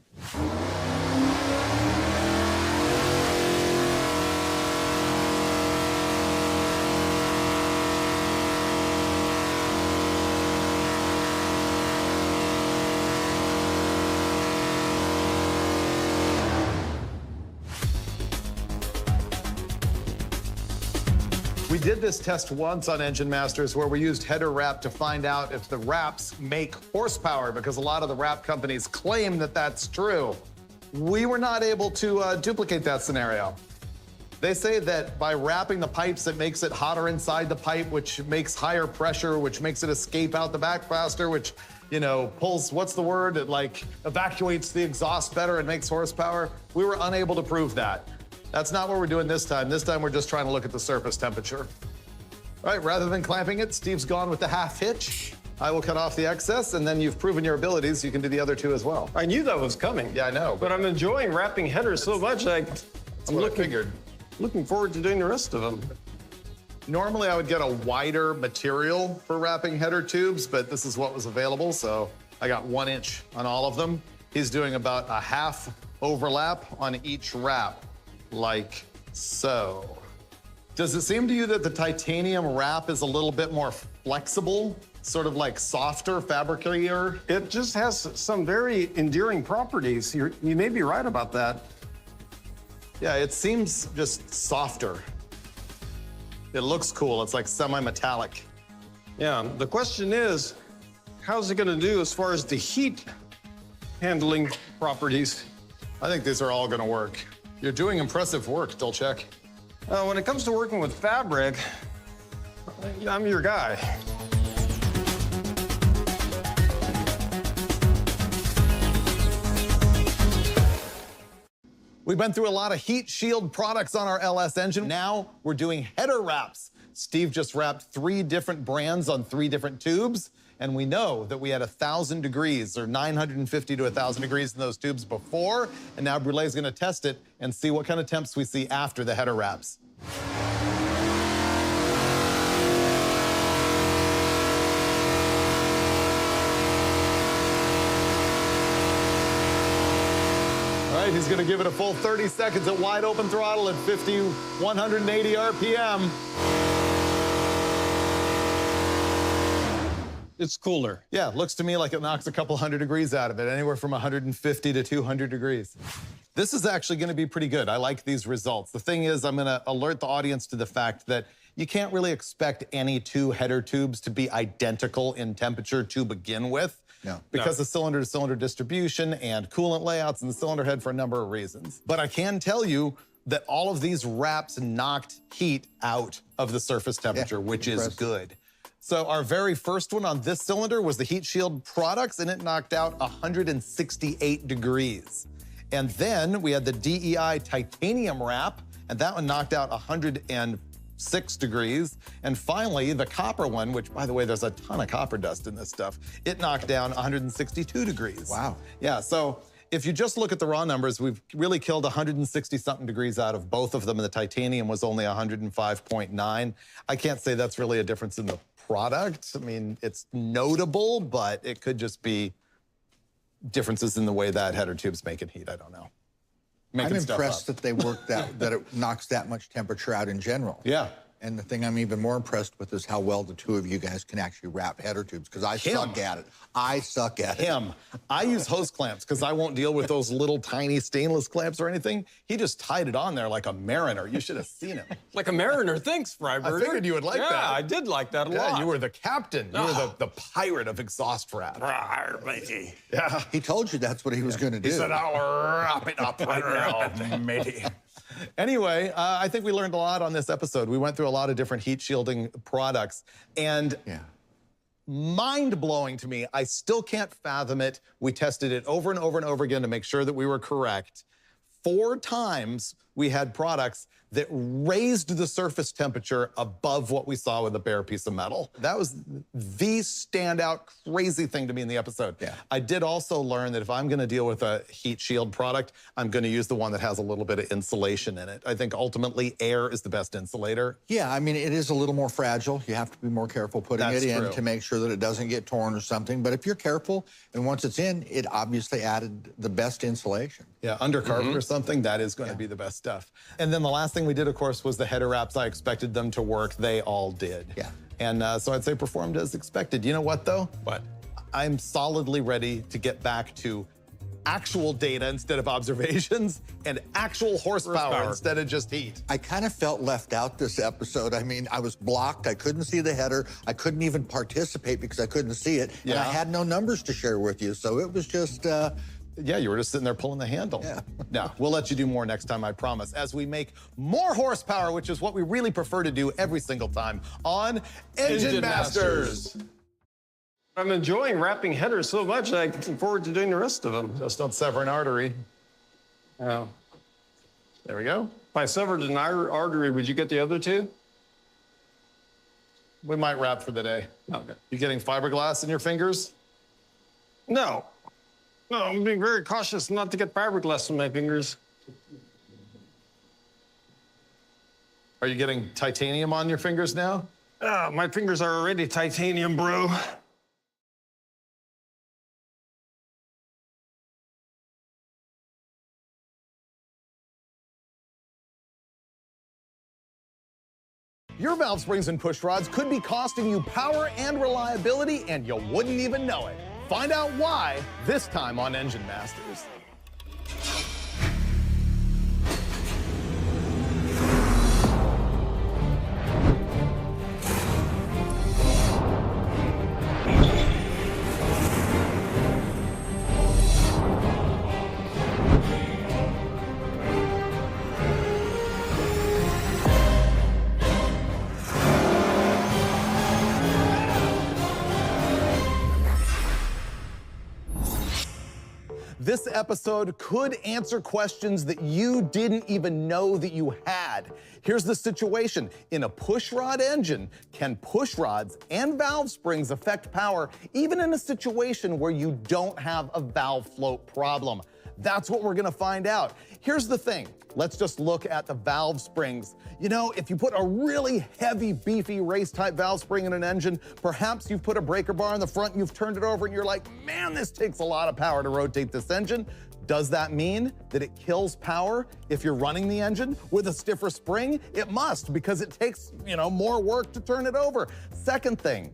We did this test once on Engine Masters where we used header wrap to find out if the wraps make horsepower, because a lot of the wrap companies claim that that's true. We were not able to duplicate that scenario. They say that by wrapping the pipes, it makes it hotter inside the pipe, which makes higher pressure, which makes it escape out the back faster, which, you know, pulls, what's the word? It like evacuates the exhaust better and makes horsepower. We were unable to prove that. That's not what we're doing this time. This time we're just trying to look at the surface temperature. All right, rather than clamping it, Steve's gone with the half hitch. I will cut off the excess, and then you've proven your abilities. You can do the other two as well. I knew that was coming. Yeah, I know. But I'm enjoying wrapping headers so much, I'm looking forward to doing the rest of them. Normally I would get a wider material for wrapping header tubes, but this is what was available, so I got 1 inch on all of them. He's doing about a half overlap on each wrap, like so. Does it seem to you that the titanium wrap is a little bit more flexible, sort of like softer, fabricier? It just has some very endearing properties. You may be right about that. Yeah, it seems just softer. It looks cool. It's like semi-metallic. Yeah, the question is, how's it gonna do as far as the heat handling properties? I think these are all gonna work. You're doing impressive work, Dolchek. When it comes to working with fabric, I'm your guy. We've been through a lot of heat shield products on our LS engine. Now we're doing header wraps. Steve just wrapped 3 different brands on 3 different tubes, and we know that we had 1,000 degrees or 950 to 1,000 degrees in those tubes before, and now Brulé's gonna test it and see what kind of temps we see after the header wraps. All right, he's gonna give it a full 30 seconds at wide open throttle at 180 RPM. It's cooler. Yeah, looks to me like it knocks a couple hundred degrees out of it, anywhere from 150 to 200 degrees. This is actually gonna be pretty good. I like these results. The thing is, I'm gonna alert the audience to the fact that you can't really expect any 2 header tubes to be identical in temperature to begin with. No. Because of cylinder-to-cylinder distribution and coolant layouts in the cylinder head for a number of reasons. But I can tell you that all of these wraps knocked heat out of the surface temperature, which is good. So our very first one on this cylinder was the Heat Shield products, and it knocked out 168 degrees. And then we had the DEI titanium wrap, and that one knocked out 106 degrees. And finally, the copper one, which, by the way, there's a ton of copper dust in this stuff, it knocked down 162 degrees. Wow. Yeah, so if you just look at the raw numbers, we've really killed 160-something degrees out of both of them, and the titanium was only 105.9. I can't say that's really a difference in the product. I mean, it's notable, but it could just be differences in the way that header tube's making heat. I don't know. I'm impressed that they work that it knocks that much temperature out in general. Yeah. And the thing I'm even more impressed with is how well the 2 of you guys can actually wrap header tubes, because I suck at it. I suck at it. I use hose clamps because I won't deal with those little tiny stainless clamps or anything. He just tied it on there like a mariner. You should have seen him. Like a mariner, thanks, Freiberger. I figured you would like that. Yeah, I did like that a lot. Yeah, you were the captain. You were the pirate of exhaust wrap. Yeah. He told you that's what he was going to do. He said, I'll wrap it up right now, matey. Anyway, I think we learned a lot on this episode. We went through a lot of different heat shielding products, and mind-blowing to me. I still can't fathom it. We tested it over and over and over again to make sure that we were correct. 4 times we had products that raised the surface temperature above what we saw with a bare piece of metal. That was the standout crazy thing to me in the episode. Yeah. I did also learn that if I'm gonna deal with a heat shield product, I'm gonna use the one that has a little bit of insulation in it. I think ultimately air is the best insulator. Yeah, I mean, it is a little more fragile. You have to be more careful putting it in to make sure that it doesn't get torn or something. But if you're careful, and once it's in, it obviously added the best insulation. Yeah, undercarpet or something, that is gonna be the best stuff. And then the last thing we did, of course, was the header wraps. I expected them to work. They all did. Yeah. And so I'd say performed as expected. You know what, though? What? I'm solidly ready to get back to actual data instead of observations, and actual horsepower instead of just heat. I kind of felt left out this episode. I mean, I was blocked. I couldn't see the header. I couldn't even participate because I couldn't see it. Yeah. And I had no numbers to share with you. So it was just... Yeah, you were just sitting there pulling the handle. Yeah. No, we'll let you do more next time, I promise, as we make more horsepower, which is what we really prefer to do every single time on Engine Masters. I'm enjoying wrapping headers so much that I look forward to doing the rest of them. Just don't sever an artery. Oh. There we go. If I severed an artery, would you get the other two? We might wrap for the day. Okay. You getting fiberglass in your fingers? No. No, I'm being very cautious not to get fiberglass in my fingers. Are you getting titanium on your fingers now? My fingers are already titanium, bro. Your valve springs and push rods could be costing you power and reliability, and you wouldn't even know it. Find out why this time on Engine Masters. This episode could answer questions that you didn't even know that you had. Here's the situation. In a pushrod engine, can pushrods and valve springs affect power even in a situation where you don't have a valve float problem? That's what we're gonna find out. Here's the thing. Let's just look at the valve springs. You know, if you put a really heavy, beefy race-type valve spring in an engine, perhaps you've put a breaker bar in the front, you've turned it over, and you're like, man, this takes a lot of power to rotate this engine. Does that mean that it kills power if you're running the engine with a stiffer spring? It must, because it takes, more work to turn it over. Second thing,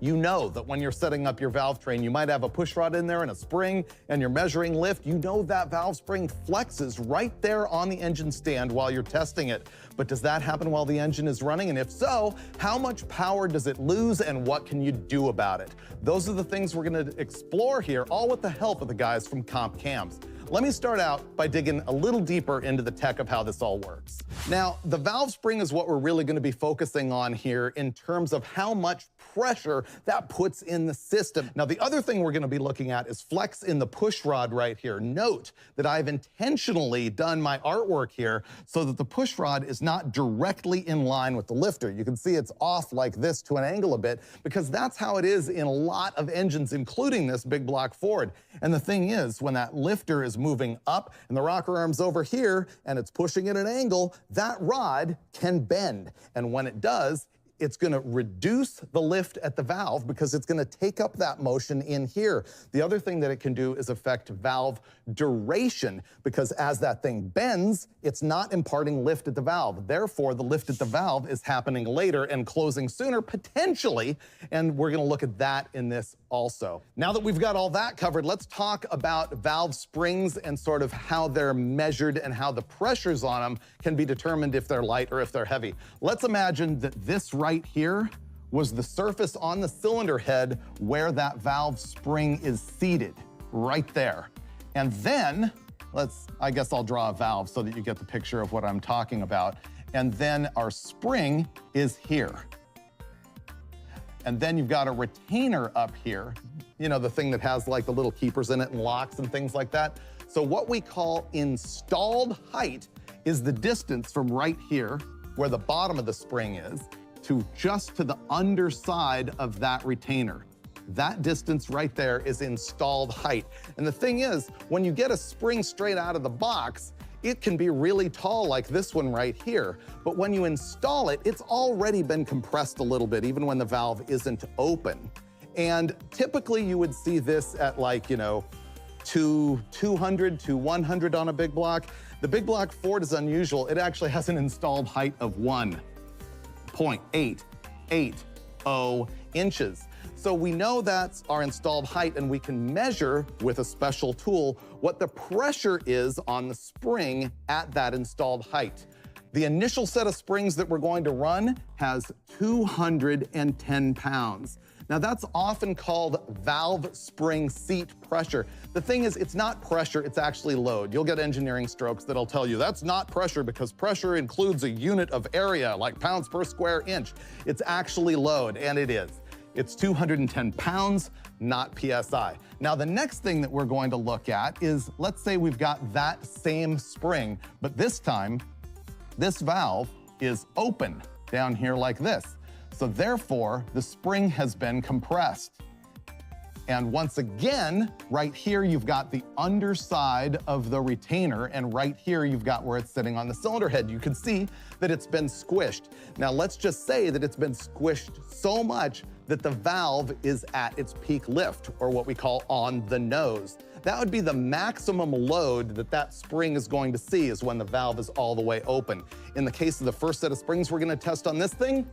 you know that when you're setting up your valve train, you might have a push rod in there and a spring, and you're measuring lift. You know that valve spring flexes right there on the engine stand while you're testing it. But does that happen while the engine is running? And if so, how much power does it lose, and what can you do about it? Those are the things we're gonna explore here, all with the help of the guys from Comp Cams. Let me start out by digging a little deeper into the tech of how this all works. Now, the valve spring is what we're really going to be focusing on here in terms of how much pressure that puts in the system. Now, the other thing we're going to be looking at is flex in the push rod right here. Note that I've intentionally done my artwork here so that the push rod is not directly in line with the lifter. You can see it's off like this to an angle a bit, because that's how it is in a lot of engines, including this big block Ford. And the thing is, when that lifter is moving up and the rocker arm's over here and it's pushing at an angle, that rod can bend. And when it does, it's gonna reduce the lift at the valve because it's gonna take up that motion in here. The other thing that it can do is affect valve duration, because as that thing bends, it's not imparting lift at the valve. Therefore, the lift at the valve is happening later and closing sooner, potentially, and we're gonna look at that in this also. Now that we've got all that covered, let's talk about valve springs and sort of how they're measured and how the pressures on them can be determined if they're light or if they're heavy. Let's imagine that this right here was the surface on the cylinder head where that valve spring is seated, right there. And then, I guess I'll draw a valve so that you get the picture of what I'm talking about. And then our spring is here. And then you've got a retainer up here, the thing that has like the little keepers in it and locks and things like that. So what we call installed height is the distance from right here, where the bottom of the spring is, to just to the underside of that retainer. That distance right there is installed height. And the thing is, when you get a spring straight out of the box, it can be really tall like this one right here. But when you install it, it's already been compressed a little bit, even when the valve isn't open. And typically you would see this at like, 200 to 100 on a big block. The big block Ford is unusual. It actually has an installed height of 1.880 inches. So we know that's our installed height, and we can measure with a special tool what the pressure is on the spring at that installed height. The initial set of springs that we're going to run has 210 pounds. Now that's often called valve spring seat pressure. The thing is, it's not pressure, it's actually load. You'll get engineering strokes that'll tell you that's not pressure because pressure includes a unit of area, like pounds per square inch. It's actually load, and it is. It's 210 pounds, not PSI. Now the next thing that we're going to look at is, let's say we've got that same spring, but this time, this valve is open down here like this. So therefore, the spring has been compressed. And once again, right here, you've got the underside of the retainer, and right here, you've got where it's sitting on the cylinder head. You can see that it's been squished. Now, let's just say that it's been squished so much that the valve is at its peak lift, or what we call on the nose. That would be the maximum load that that spring is going to see, is when the valve is all the way open. In the case of the first set of springs we're gonna test on this thing,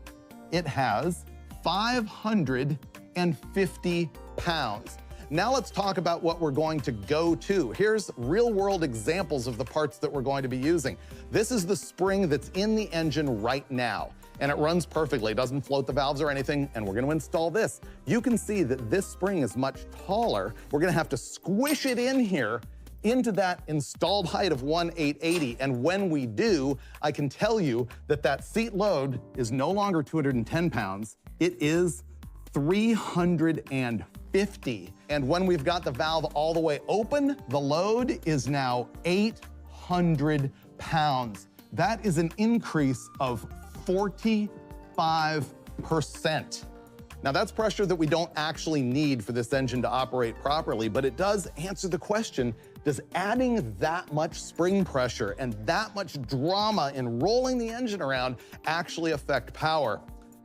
it has 550 pounds. Now let's talk about what we're going to go to. Here's real world examples of the parts that we're going to be using. This is the spring that's in the engine right now, and it runs perfectly. It doesn't float the valves or anything, and we're gonna install this. You can see that this spring is much taller. We're gonna have to squish it in here into that installed height of 1,880. And when we do, I can tell you that that seat load is no longer 210 pounds. It is 350. And when we've got the valve all the way open, the load is now 800 pounds. That is an increase of 45%. Now that's pressure that we don't actually need for this engine to operate properly, but it does answer the question, does adding that much spring pressure and that much drama in rolling the engine around actually affect power?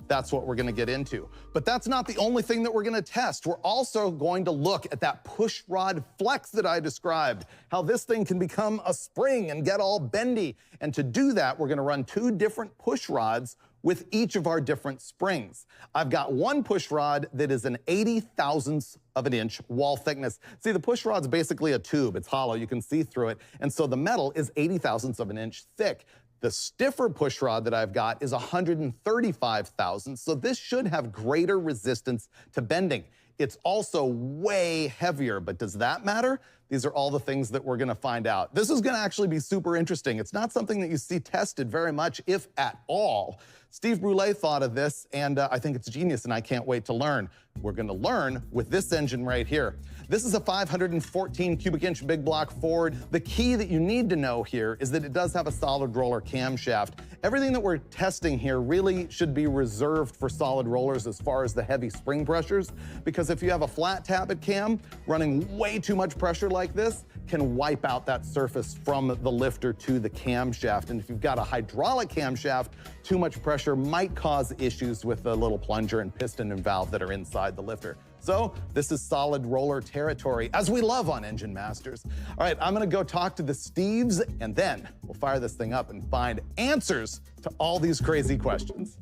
That's what we're gonna get into. But that's not the only thing that we're gonna test. We're also going to look at that push rod flex that I described, how this thing can become a spring and get all bendy. And to do that, we're gonna run 2 different push rods with each of our different springs. I've got one push rod that is an 80,000ths of an inch wall thickness. See, the push rod's basically a tube. It's hollow, you can see through it. And so the metal is 80,000ths of an inch thick. The stiffer push rod that I've got is 135 thousandths, so this should have greater resistance to bending. It's also way heavier, but does that matter? These are all the things that we're gonna find out. This is gonna actually be super interesting. It's not something that you see tested very much, if at all. Steve Brule thought of this, and I think it's genius, and I can't wait to learn. We're gonna learn with this engine right here. This is a 514 cubic inch big block Ford. The key that you need to know here is that it does have a solid roller camshaft. Everything that we're testing here really should be reserved for solid rollers as far as the heavy spring pressures, because if you have a flat tappet cam, running way too much pressure like this can wipe out that surface from the lifter to the camshaft. And if you've got a hydraulic camshaft, too much pressure might cause issues with the little plunger and piston and valve that are inside the lifter. So this is solid roller territory, as we love on Engine Masters. All right, I'm gonna go talk to the Steves, and then we'll fire this thing up and find answers to all these crazy questions.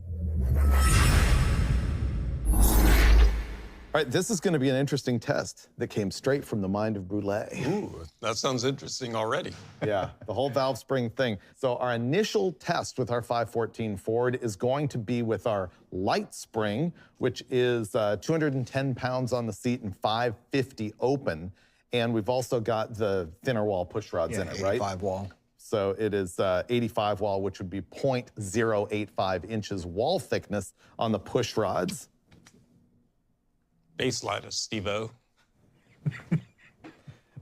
All right, this is gonna be an interesting test that came straight from the mind of Brule. Ooh, that sounds interesting already. Yeah, the whole valve spring thing. So our initial test with our 514 Ford is going to be with our light spring, which is 210 pounds on the seat and 550 open. And we've also got the thinner wall push rods in it, right? 85 wall. So it is 85 wall, which would be 0.085 inches wall thickness on the push rods. Baseline us, Steve-O.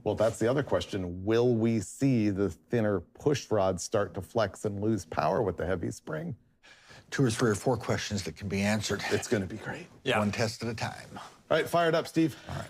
Well, that's the other question. Will we see the thinner push rods start to flex and lose power with the heavy spring? 2 or 3 or 4 questions that can be answered. It's gonna be great. Yeah. One test at a time. All right, fire it up, Steve. All right.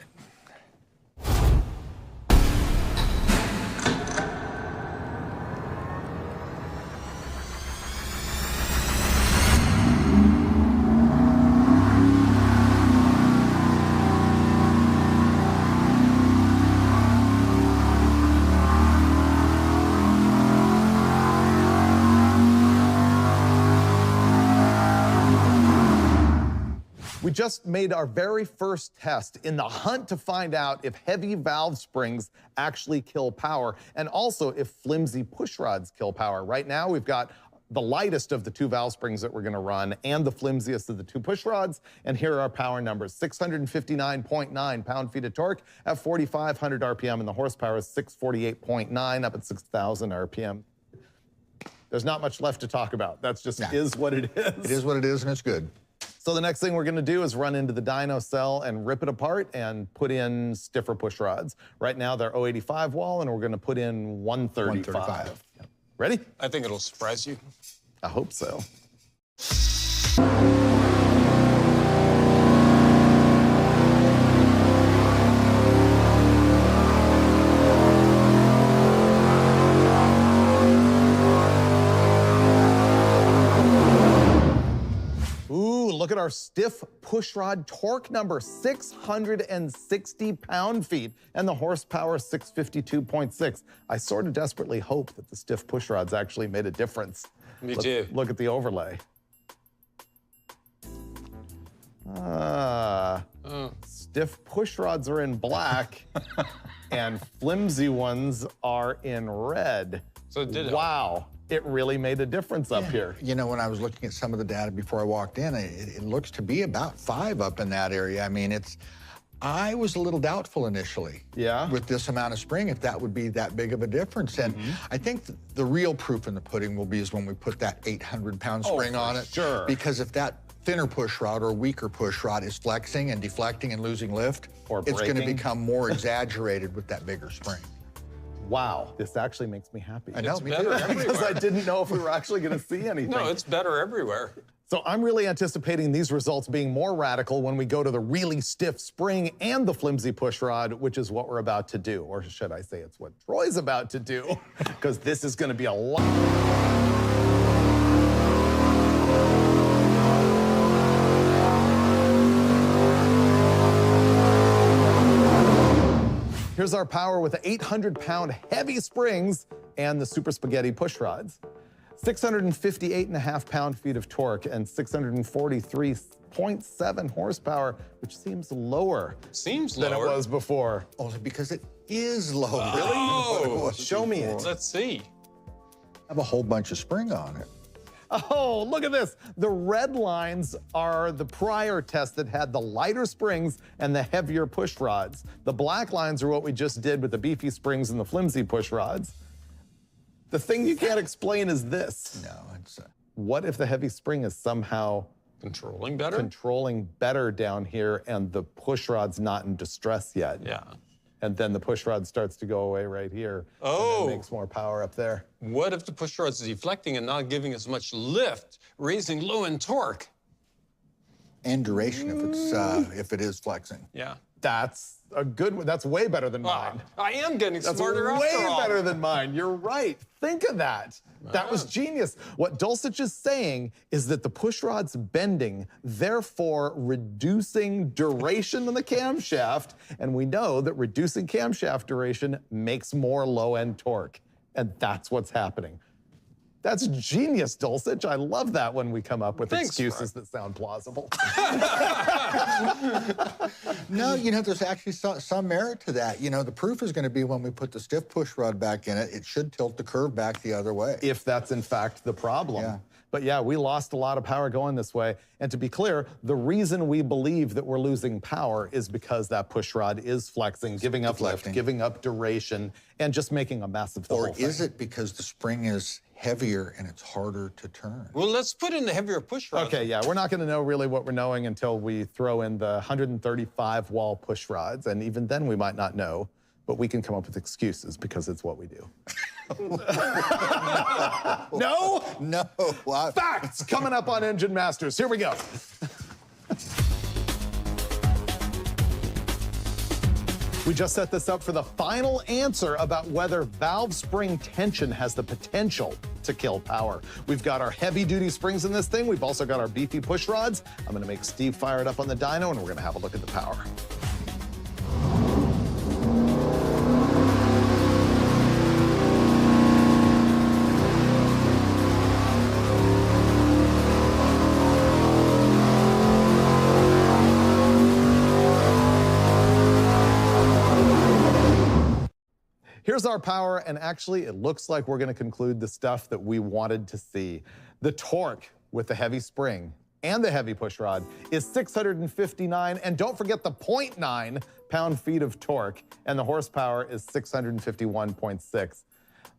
We just made our very first test in the hunt to find out if heavy valve springs actually kill power, and also if flimsy push rods kill power. Right now, we've got the lightest of the 2 valve springs that we're gonna run and the flimsiest of the 2 push rods, and here are our power numbers. 659.9 pound-feet of torque at 4,500 RPM, and the horsepower is 648.9 up at 6,000 RPM. There's not much left to talk about. That's just is what it is. It is what it is, and it's good. So the next thing we're gonna do is run into the dyno cell and rip it apart and put in stiffer push rods. Right now they're 085 wall, and we're gonna put in 135. Ready? I think it'll surprise you. I hope so. Look at our stiff push rod torque number, 660 pound-feet, and the horsepower, 652.6. I sort of desperately hope that the stiff push rods actually made a difference. Me too. Look at the overlay. Stiff push rods are in black, and flimsy ones are in red. So it did. Wow. It really made a difference up here. You know, when I was looking at some of the data before I walked in, it looks to be about 5 up in that area. I mean, I was a little doubtful initially. Yeah? With this amount of spring, if that would be that big of a difference. And I think the real proof in the pudding will be is when we put that 800-pound spring on it. Sure. Because if that thinner push rod or weaker push rod is flexing and deflecting and losing lift, Or it's going to breaking. become more exaggerated with that bigger spring. Wow, this actually makes me happy. I know, It's me better too. everywhere. Because I didn't know if we were actually gonna see anything. No, it's better everywhere. So I'm really anticipating these results being more radical when we go to the really stiff spring and the flimsy push rod, which is what we're about to do. Or should I say it's what Troy's about to do, because this is gonna be a lot. Here's our power with the 800-pound heavy springs and the super spaghetti push rods. 658.5 pound-feet of torque and 643.7 horsepower, which seems lower Seems than lower. it was before. Only because it is low. Oh, Show me it. let's see. Have a whole bunch of spring on it. Oh, look at this. The red lines are the prior test that had the lighter springs and the heavier push rods. The black lines are what we just did with the beefy springs and the flimsy push rods. The thing you can't explain is this. No, it's... What if the heavy spring is somehow Controlling better? controlling better down here and the push rod's not in distress yet? Yeah. And then the push rod starts to go away right here. Oh. And it makes more power up there. What if the push rod's deflecting and not giving as much lift, raising low end torque? And duration if it is flexing. Yeah. That's a good one. That's way better than mine. I am getting That's smarter way after all. better than mine. You're right. Think of that. That was genius. What Dulcich is saying is that the push rod's bending, therefore reducing duration in the camshaft, and we know that reducing camshaft duration makes more low-end torque, and that's what's happening. That's genius, Dulcich. I love that when we come up with Thanks, excuses that sound plausible. No, you know, there's actually some merit to that. You know, the proof is going to be when we put the stiff push rod back in it, it should tilt the curve back the other way. If that's in fact the problem. Yeah. But yeah, we lost a lot of power going this way. And to be clear, the reason we believe that we're losing power is because that push rod is flexing, giving up lift, deflecting. giving up duration, and just making a mess of the whole Or thing. is it because the spring is heavier and it's harder to turn? Well, let's put in the heavier push rod. Okay, yeah, we're not gonna know really what we're knowing until we throw in the 135 wall push rods, and even then we might not know, but we can come up with excuses because it's what we do. No? No. Facts coming up on Engine Masters. Here we go. We just set this up for the final answer about whether valve spring tension has the potential to kill power. We've got our heavy-duty springs in this thing. We've also got our beefy push rods. I'm gonna make Steve fire it up on the dyno, and we're gonna have a look at the power. Here's our power, and actually it looks like we're gonna conclude the stuff that we wanted to see. The torque with the heavy spring and the heavy push rod is 659, and don't forget the 0.9 pound-feet of torque, and the horsepower is 651.6.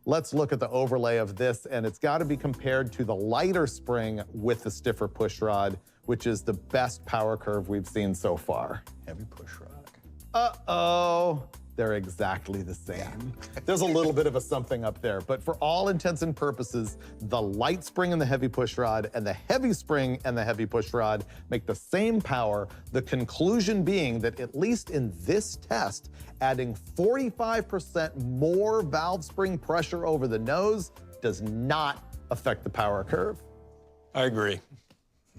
Let's look at the overlay of this, and it's gotta be compared to the lighter spring with the stiffer push rod, which is the best power curve we've seen so far. Heavy push rod. Uh-oh. They're exactly the same. There's a little bit of a something up there, but for all intents and purposes, the light spring and the heavy push rod and the heavy spring and the heavy push rod make the same power, the conclusion being that at least in this test, adding 45% more valve spring pressure over the nose does not affect the power curve. I agree.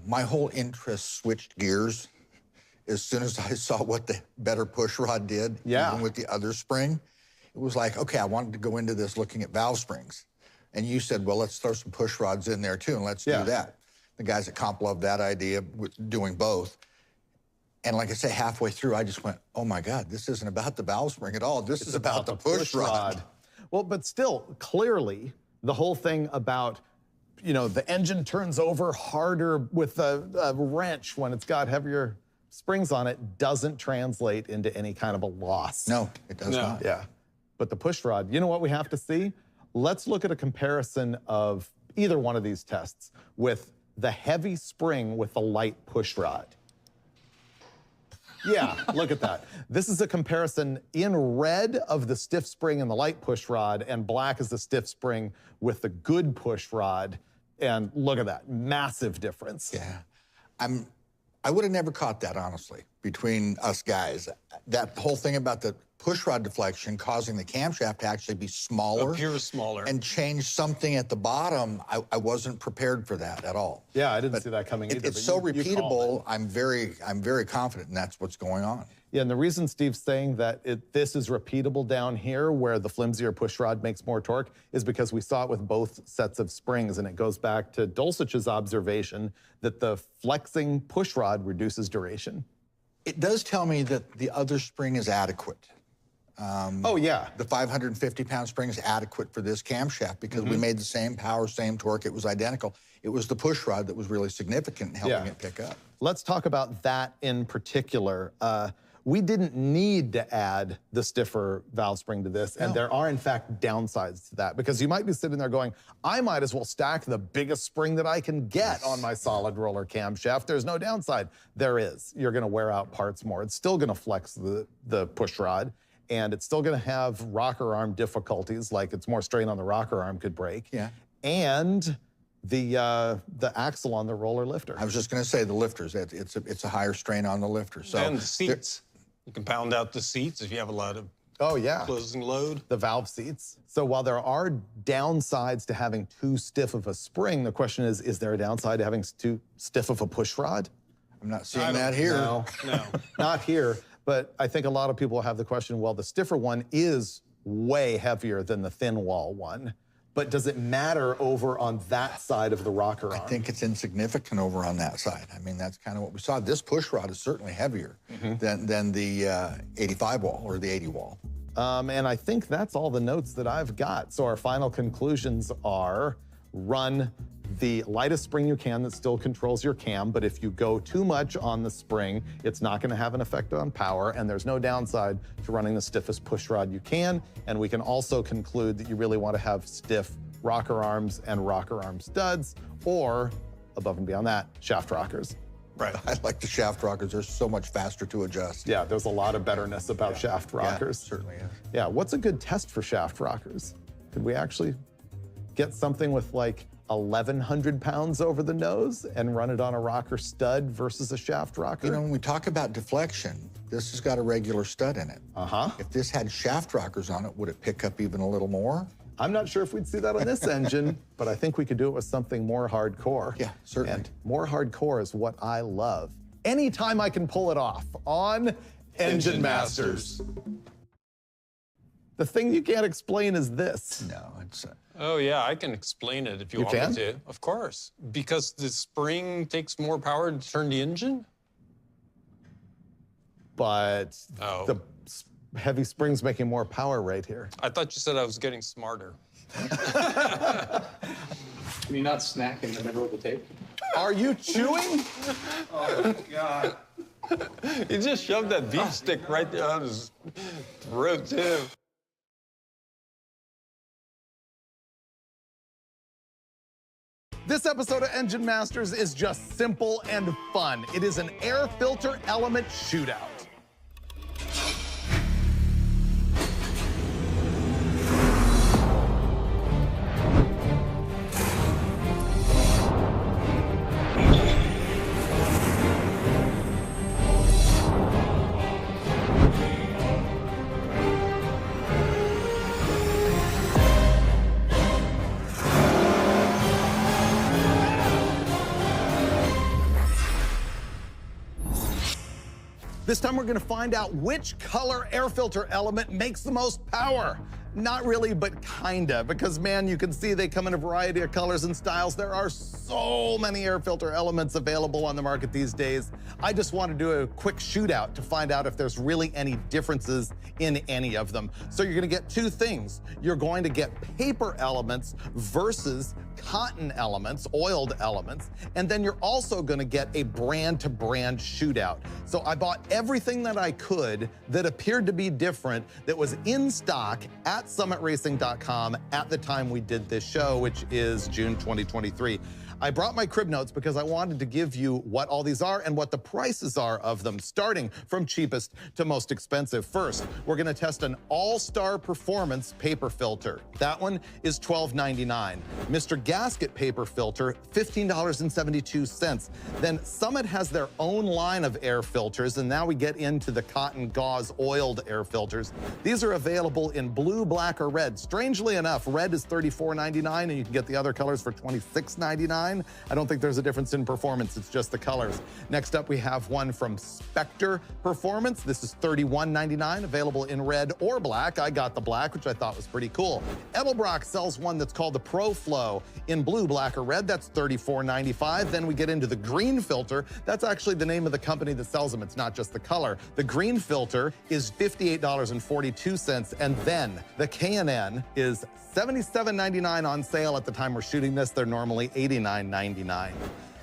My whole interest switched gears as soon as I saw what the better push rod did, even with the other spring. It was like, okay, I wanted to go into this looking at valve springs. And you said, well, let's throw some push rods in there too, and let's do that. The guys at Comp loved that idea, with doing both. And like I say, halfway through, I just went, oh my God, this isn't about the valve spring at all. This is about the push rod. Well, but still, clearly, the whole thing about, you know, the engine turns over harder with a wrench when it's got heavier springs on it doesn't translate into any kind of a loss. No, it does not. Yeah. But the push rod, you know what we have to see? Let's look at a comparison of either one of these tests with the heavy spring with the light push rod. Yeah, look at that. This is a comparison in red of the stiff spring and the light push rod, and black is the stiff spring with the good push rod. And look at that, massive difference. Yeah. I would have never caught that, honestly, between us guys. That whole thing about the push rod deflection causing the camshaft to actually be smaller. Appears smaller. And change something at the bottom, I wasn't prepared for that at all. Yeah, I didn't see that coming either. It's so repeatable, I'm very confident, and that's what's going on. Yeah, and the reason Steve's saying that this is repeatable down here where the flimsier push rod makes more torque is because we saw it with both sets of springs, and it goes back to Dulcich's observation that the flexing push rod reduces duration. It does tell me that the other spring is adequate. Oh, yeah. The 550-pound spring is adequate for this camshaft because we made the same power, same torque. It was identical. It was the push rod that was really significant in helping it pick up. Let's talk about that in particular. We didn't need to add the stiffer valve spring to this, and there are, in fact, downsides to that, because you might be sitting there going, I might as well stack the biggest spring that I can get on my solid roller camshaft. There's no downside. There is. You're going to wear out parts more. It's still going to flex the push rod, and it's still going to have rocker arm difficulties, like it's more strain on the rocker arm could break. Yeah. And the axle on the roller lifter. I was just going to say the lifters. It's a higher strain on the lifter. So and the seats. You can pound out the seats if you have a lot of closing load. The valve seats. So while there are downsides to having too stiff of a spring, the question is there a downside to having too stiff of a push rod? I'm not seeing that here. No, not here. But I think a lot of people have the question, well, the stiffer one is way heavier than the thin wall one. But does it matter over on that side of the rocker arm? I think it's insignificant over on that side. I mean, that's kind of what we saw. This push rod is certainly heavier than the 85 wall or the 80 wall. And I think that's all the notes that I've got. So our final conclusions are run the lightest spring you can that still controls your cam, but if you go too much on the spring, it's not gonna have an effect on power, and there's no downside to running the stiffest push rod you can. And we can also conclude that you really wanna have stiff rocker arms and rocker arm studs, or above and beyond that, shaft rockers. Right. I like the shaft rockers. They're so much faster to adjust. Yeah, there's a lot of betterness about shaft rockers. Yeah, certainly is. Yeah, what's a good test for shaft rockers? Could we actually get something with like 1,100 pounds over the nose and run it on a rocker stud versus a shaft rocker? You know, when we talk about deflection, this has got a regular stud in it. If this had shaft rockers on it, would it pick up even a little more? I'm not sure if we'd see that on this engine, but I think we could do it with something more hardcore. Yeah, certainly. And more hardcore is what I love. Anytime I can pull it off on Engine Masters. The thing you can't explain is this. No, it's... Oh, yeah, I can explain it if you want me to. Of course. Because the spring takes more power to turn the engine? But heavy springs making more power right here. I thought you said I was getting smarter. Can you not snack in the middle of the tape? Are you chewing? Oh, God. He just shoved that beef stick right down his throat, too. This episode of Engine Masters is just simple and fun. It is an air filter element shootout. This time we're gonna find out which color air filter element makes the most power. Not really, but kinda, because man, you can see they come in a variety of colors and styles. There are so many air filter elements available on the market these days. I just want to do a quick shootout to find out if there's really any differences in any of them. So you're gonna get two things. You're going to get paper elements versus cotton elements, oiled elements, and then you're also gonna get a brand to brand shootout. So I bought everything that I could that appeared to be different that was in stock at summitracing.com at the time we did this show, which is June 2023. I brought my crib notes because I wanted to give you what all these are and what the prices are of them, starting from cheapest to most expensive. First, we're gonna test an All-Star Performance paper filter. That one is $12.99. Mr. Gasket paper filter, $15.72. Then Summit has their own line of air filters, and now we get into the cotton gauze oiled air filters. These are available in blue, black, or red. Strangely enough, red is $34.99, and you can get the other colors for $26.99. I don't think there's a difference in performance, it's just the colors. Next up, we have one from Spectre Performance. This is $31.99, available in red or black. I got the black, which I thought was pretty cool. Edelbrock sells one that's called the Pro Flow in blue, black, or red. That's $34.95. Then we get into the green filter. That's actually the name of the company that sells them. It's not just the color. The green filter is $58.42, and then the K&N is $77.99 on sale at the time we're shooting this. They're normally $89.99.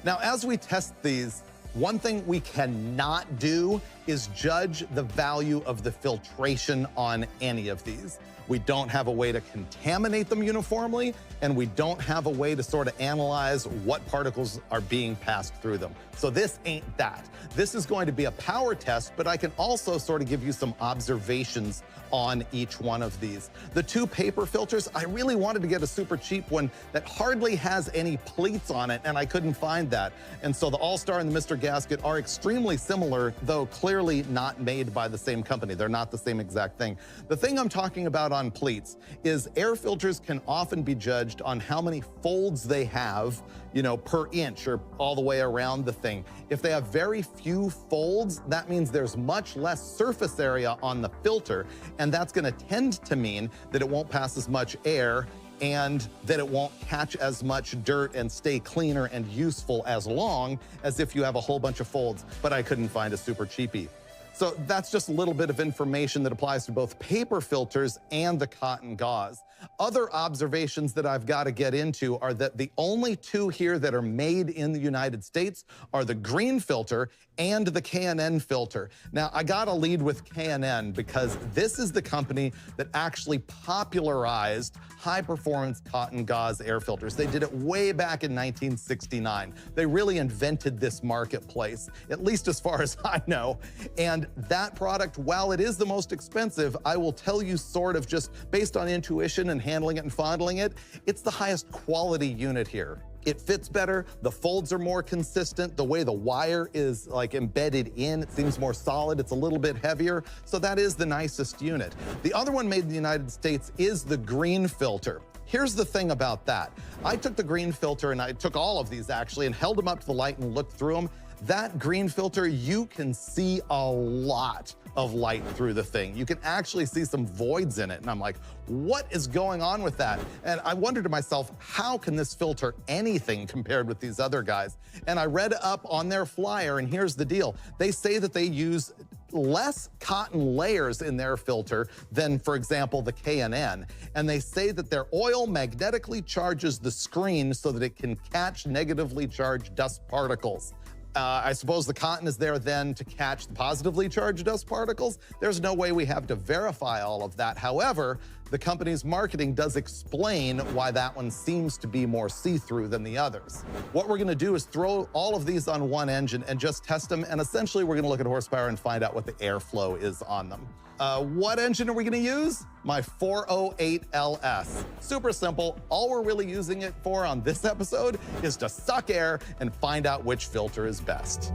Now, as we test these, one thing we cannot do is judge the value of the filtration on any of these. We don't have a way to contaminate them uniformly, and we don't have a way to sort of analyze what particles are being passed through them. So this ain't that. This is going to be a power test, but I can also sort of give you some observations on each one of these. The two paper filters, I really wanted to get a super cheap one that hardly has any pleats on it, and I couldn't find that. And so the All-Star and the Mr. Gasket are extremely similar, though clearly not made by the same company. They're not the same exact thing. The thing I'm talking about on pleats is air filters can often be judged on how many folds they have, you know, per inch or all the way around the thing. If they have very few folds, that means there's much less surface area on the filter, and that's gonna tend to mean that it won't pass as much air and that it won't catch as much dirt and stay cleaner and useful as long as if you have a whole bunch of folds, but I couldn't find a super cheapie. So that's just a little bit of information that applies to both paper filters and the cotton gauze. Other observations that I've got to get into are that the only two here that are made in the United States are the green filter and the K&N filter. Now, I got to lead with K&N because this is the company that actually popularized high-performance cotton gauze air filters. They did it way back in 1969. They really invented this marketplace, at least as far as I know. And that product, while it is the most expensive, I will tell you sort of just based on intuition and handling it and fondling it, it's the highest quality unit here. It fits better, the folds are more consistent, the way the wire is like embedded in, it seems more solid, it's a little bit heavier, so that is the nicest unit. The other one made in the United States is the green filter. Here's the thing about that. I took the green filter, and I took all of these actually, and held them up to the light and looked through them. That green filter, you can see a lot of light through the thing. You can actually see some voids in it. And I'm like, what is going on with that? And I wondered to myself, how can this filter anything compared with these other guys? And I read up on their flyer, and here's the deal. They say that they use less cotton layers in their filter than, for example, the K&N. And they say that their oil magnetically charges the screen so that it can catch negatively charged dust particles. I suppose the cotton is there then to catch the positively charged dust particles. There's no way we have to verify all of that. However, the company's marketing does explain why that one seems to be more see-through than the others. What we're gonna do is throw all of these on one engine and just test them, and essentially we're gonna look at horsepower and find out what the airflow is on them. What engine are we gonna use? My 408 LS. Super simple. All we're really using it for on this episode is to suck air and find out which filter is best.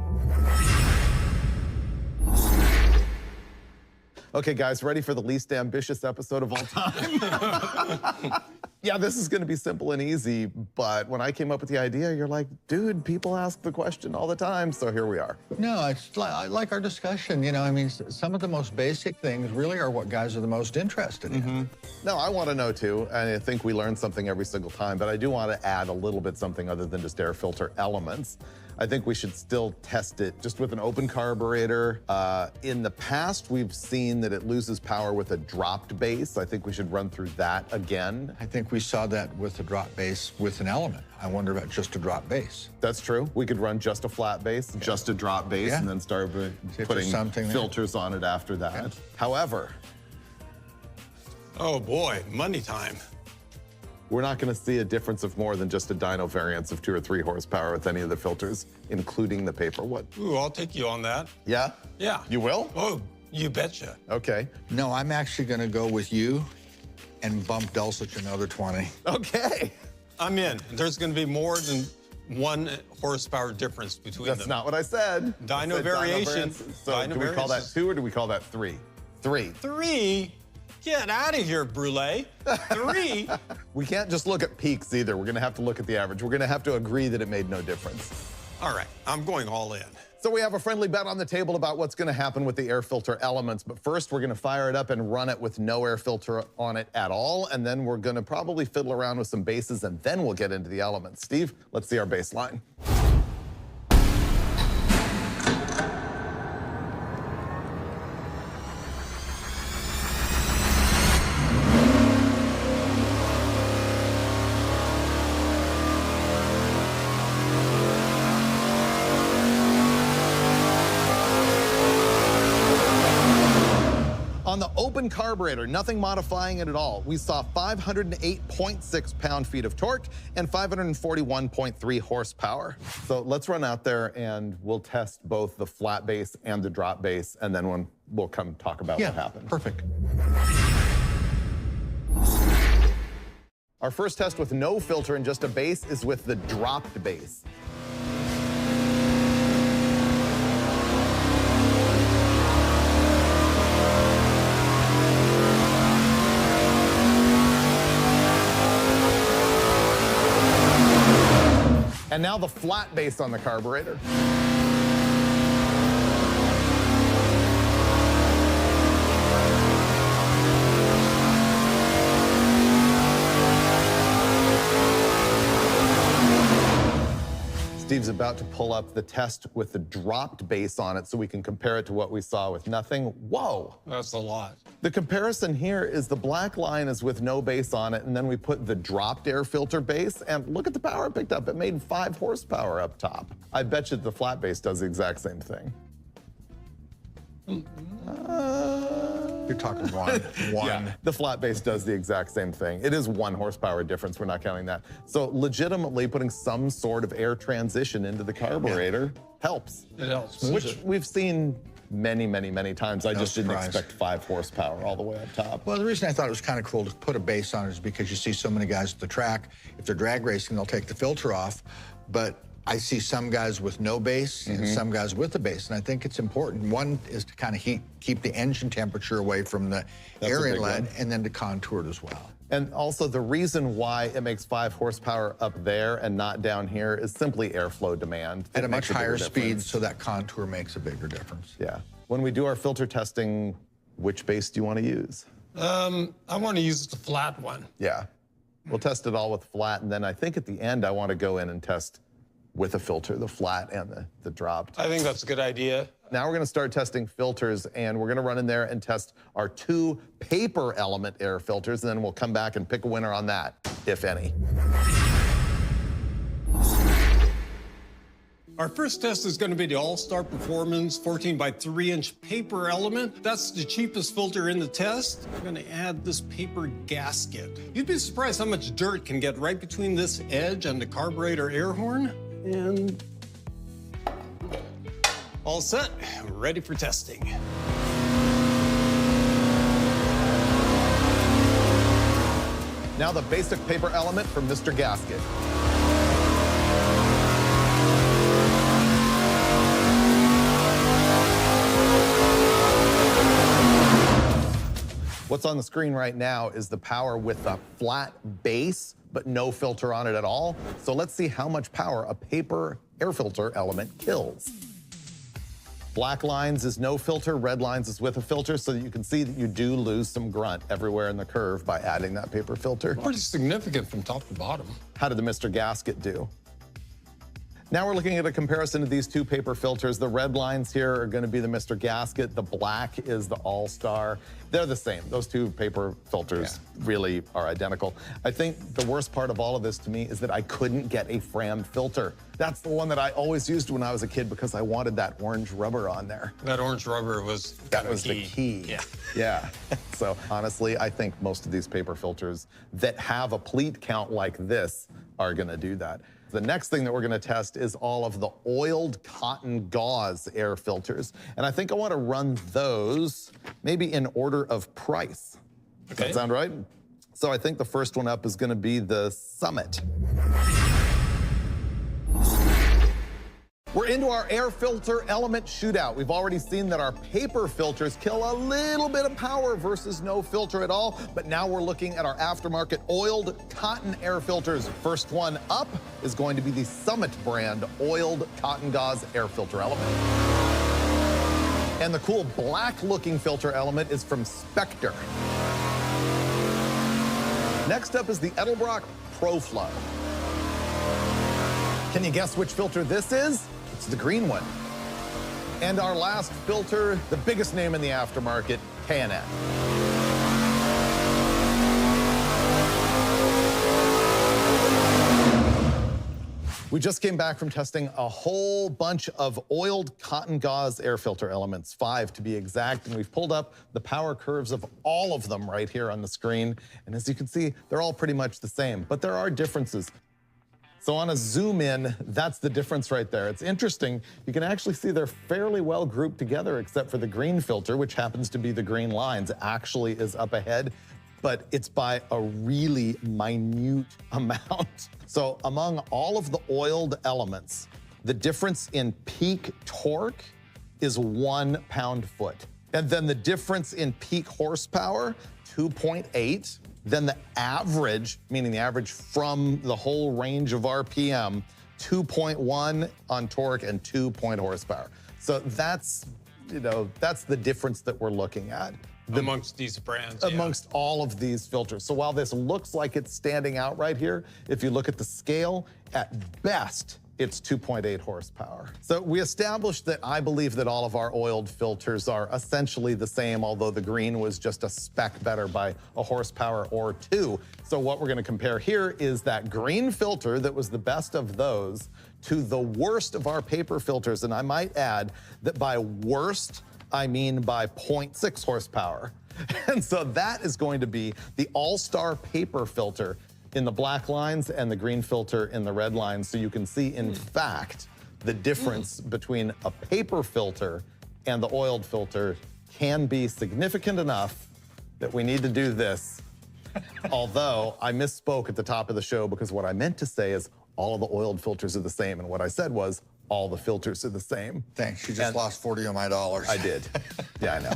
Okay, guys, ready for the least ambitious episode of all time? Yeah, this is gonna be simple and easy, but when I came up with the idea, you're like, dude, people ask the question all the time, so here we are. No, I like our discussion. You know, I mean, some of the most basic things really are what guys are the most interested in. No, I wanna know too, and I think we learn something every single time, but I do wanna add a little bit something other than just air filter elements. I think we should still test it just with an open carburetor. In the past, we've seen that it loses power with a dropped base. I think we should run through that again. I think we saw that with a drop base with an element. I wonder about just a drop base. That's true. We could run just a flat base, just a drop base, and then start putting filters on it after that. Yeah. However, Oh boy, money time. we're not gonna see a difference of more than just a dyno variance of 2 or 3 horsepower with any of the filters, including the paper. What? Ooh, I'll take you on that. Yeah? Yeah. You will? Oh, you betcha. Okay. No, I'm actually going to go with you and bump Dulcich another 20. Okay. I'm in. There's going to be more than 1 horsepower difference between That's them. not what I said. Dyno I said variation. variances. So Dyno do we call that variances. 2 or do we call that 3? 3. 3? Get out of here, Brule. 3? We can't just look at peaks either. We're gonna have to look at the average. We're gonna have to agree that it made no difference. All right, I'm going all in. So we have a friendly bet on the table about what's gonna happen with the air filter elements, but first we're gonna fire it up and run it with no air filter on it at all, and then we're gonna probably fiddle around with some bases, and then we'll get into the elements. Steve, let's see our baseline. On the open carburetor, nothing modifying it at all. We saw 508.6 pound-feet of torque and 541.3 horsepower. So let's run out there and we'll test both the flat base and the drop base, and then we'll come talk about what happened. Perfect. Our first test with no filter and just a base is with the dropped base. And now the flat base on the carburetor. Steve's about to pull up the test with the dropped base on it so we can compare it to what we saw with nothing. Whoa. That's a lot. The comparison here is the black line is with no base on it, and then we put the dropped air filter base, and look at the power it picked up. It made 5 horsepower up top. I bet you the flat base does the exact same thing. You're talking one. Yeah, the flat base does the exact same thing. It is 1 horsepower difference. We're not counting that. So legitimately putting some sort of air transition into the carburetor helps. It helps. Which we've seen many, many, many times. I just didn't surprise. expect 5 horsepower all the way up top. Well, the reason I thought it was kind of cool to put a base on it is because you see so many guys at the track, if they're drag racing, they'll take the filter off. But I see some guys with no base and some guys with a base, and I think it's important. One is to kind of keep the engine temperature away from the air a big inlet, one. and then to contour it as well. And also the reason why it makes 5 horsepower up there and not down here is simply airflow demand. At It a makes much bigger higher speed, difference. so that contour makes a bigger difference. Yeah. When we do our filter testing, which base do you want to use? I want to use the flat one. Yeah. We'll test it all with flat, and then I think at the end I want to go in and test with a filter, the flat and the dropped. I think that's a good idea. Now we're gonna start testing filters, and we're gonna run in there and test our 2 paper element air filters, and then we'll come back and pick a winner on that, if any. Our first test is going to be the All-Star Performance 14 by 3-inch paper element. That's the cheapest filter in the test. I'm going to add this paper gasket. You'd be surprised how much dirt can get right between this edge and the carburetor air horn. And all set, ready for testing. Now the basic paper element from Mr. Gasket. What's on the screen right now is the power with a flat base, but no filter on it at all. So let's see how much power a paper air filter element kills. Black lines is no filter, red lines is with a filter, so that you can see that you do lose some grunt everywhere in the curve by adding that paper filter. Pretty significant from top to bottom. How did the Mr. Gasket do? Now we're looking at a comparison of these 2 paper filters. The red lines here are gonna be the Mr. Gasket. The black is the All-Star. They're the same. Those 2 paper filters really are identical. I think the worst part of all of this to me is that I couldn't get a Fram filter. That's the one that I always used when I was a kid because I wanted that orange rubber on there. That orange rubber was the key. Yeah. Yeah. So honestly, I think most of these paper filters that have a pleat count like this are gonna do that. The next thing that we're gonna test is all of the oiled cotton gauze air filters. And I think I wanna run those maybe in order of price. Does that sound right? So I think the first one up is gonna be the Summit. We're into our air filter element shootout. We've already seen that our paper filters kill a little bit of power versus no filter at all, but now we're looking at our aftermarket oiled cotton air filters. First one up is going to be the Summit brand oiled cotton gauze air filter element. And the cool black looking filter element is from Spectre. Next up is the Edelbrock ProFlow. Can you guess which filter this is? It's the green one. And our last filter, the biggest name in the aftermarket, K&N. We just came back from testing a whole bunch of oiled cotton gauze air filter elements, 5 to be exact, and we've pulled up the power curves of all of them right here on the screen. And as you can see, they're all pretty much the same, but there are differences. So on a zoom in, that's the difference right there. It's interesting, you can actually see they're fairly well grouped together except for the green filter, which happens to be the green lines, actually is up ahead, but it's by a really minute amount. So among all of the oiled elements, the difference in peak torque is 1 pound-foot. And then the difference in peak horsepower, 2.8. Then the average, meaning the average from the whole range of RPM, 2.1 on torque and 2 horsepower. So that's, that's the difference that we're looking at. Amongst these brands, amongst all of these filters. So while this looks like it's standing out right here, if you look at the scale, at best, it's 2.8 horsepower. So we established that I believe that all of our oiled filters are essentially the same, although the green was just a speck better by a horsepower or 2. So what we're gonna compare here is that green filter that was the best of those to the worst of our paper filters. And I might add that by worst, I mean by 0.6 horsepower. And so that is going to be the All-Star paper filter in the black lines and the green filter in the red lines. So you can see, in fact, the difference between a paper filter and the oiled filter can be significant enough that we need to do this. Although I misspoke at the top of the show because what I meant to say is all of the oiled filters are the same. And what I said was all the filters are the same. Thanks, you just lost 40 of my dollars. I did. Yeah, I know.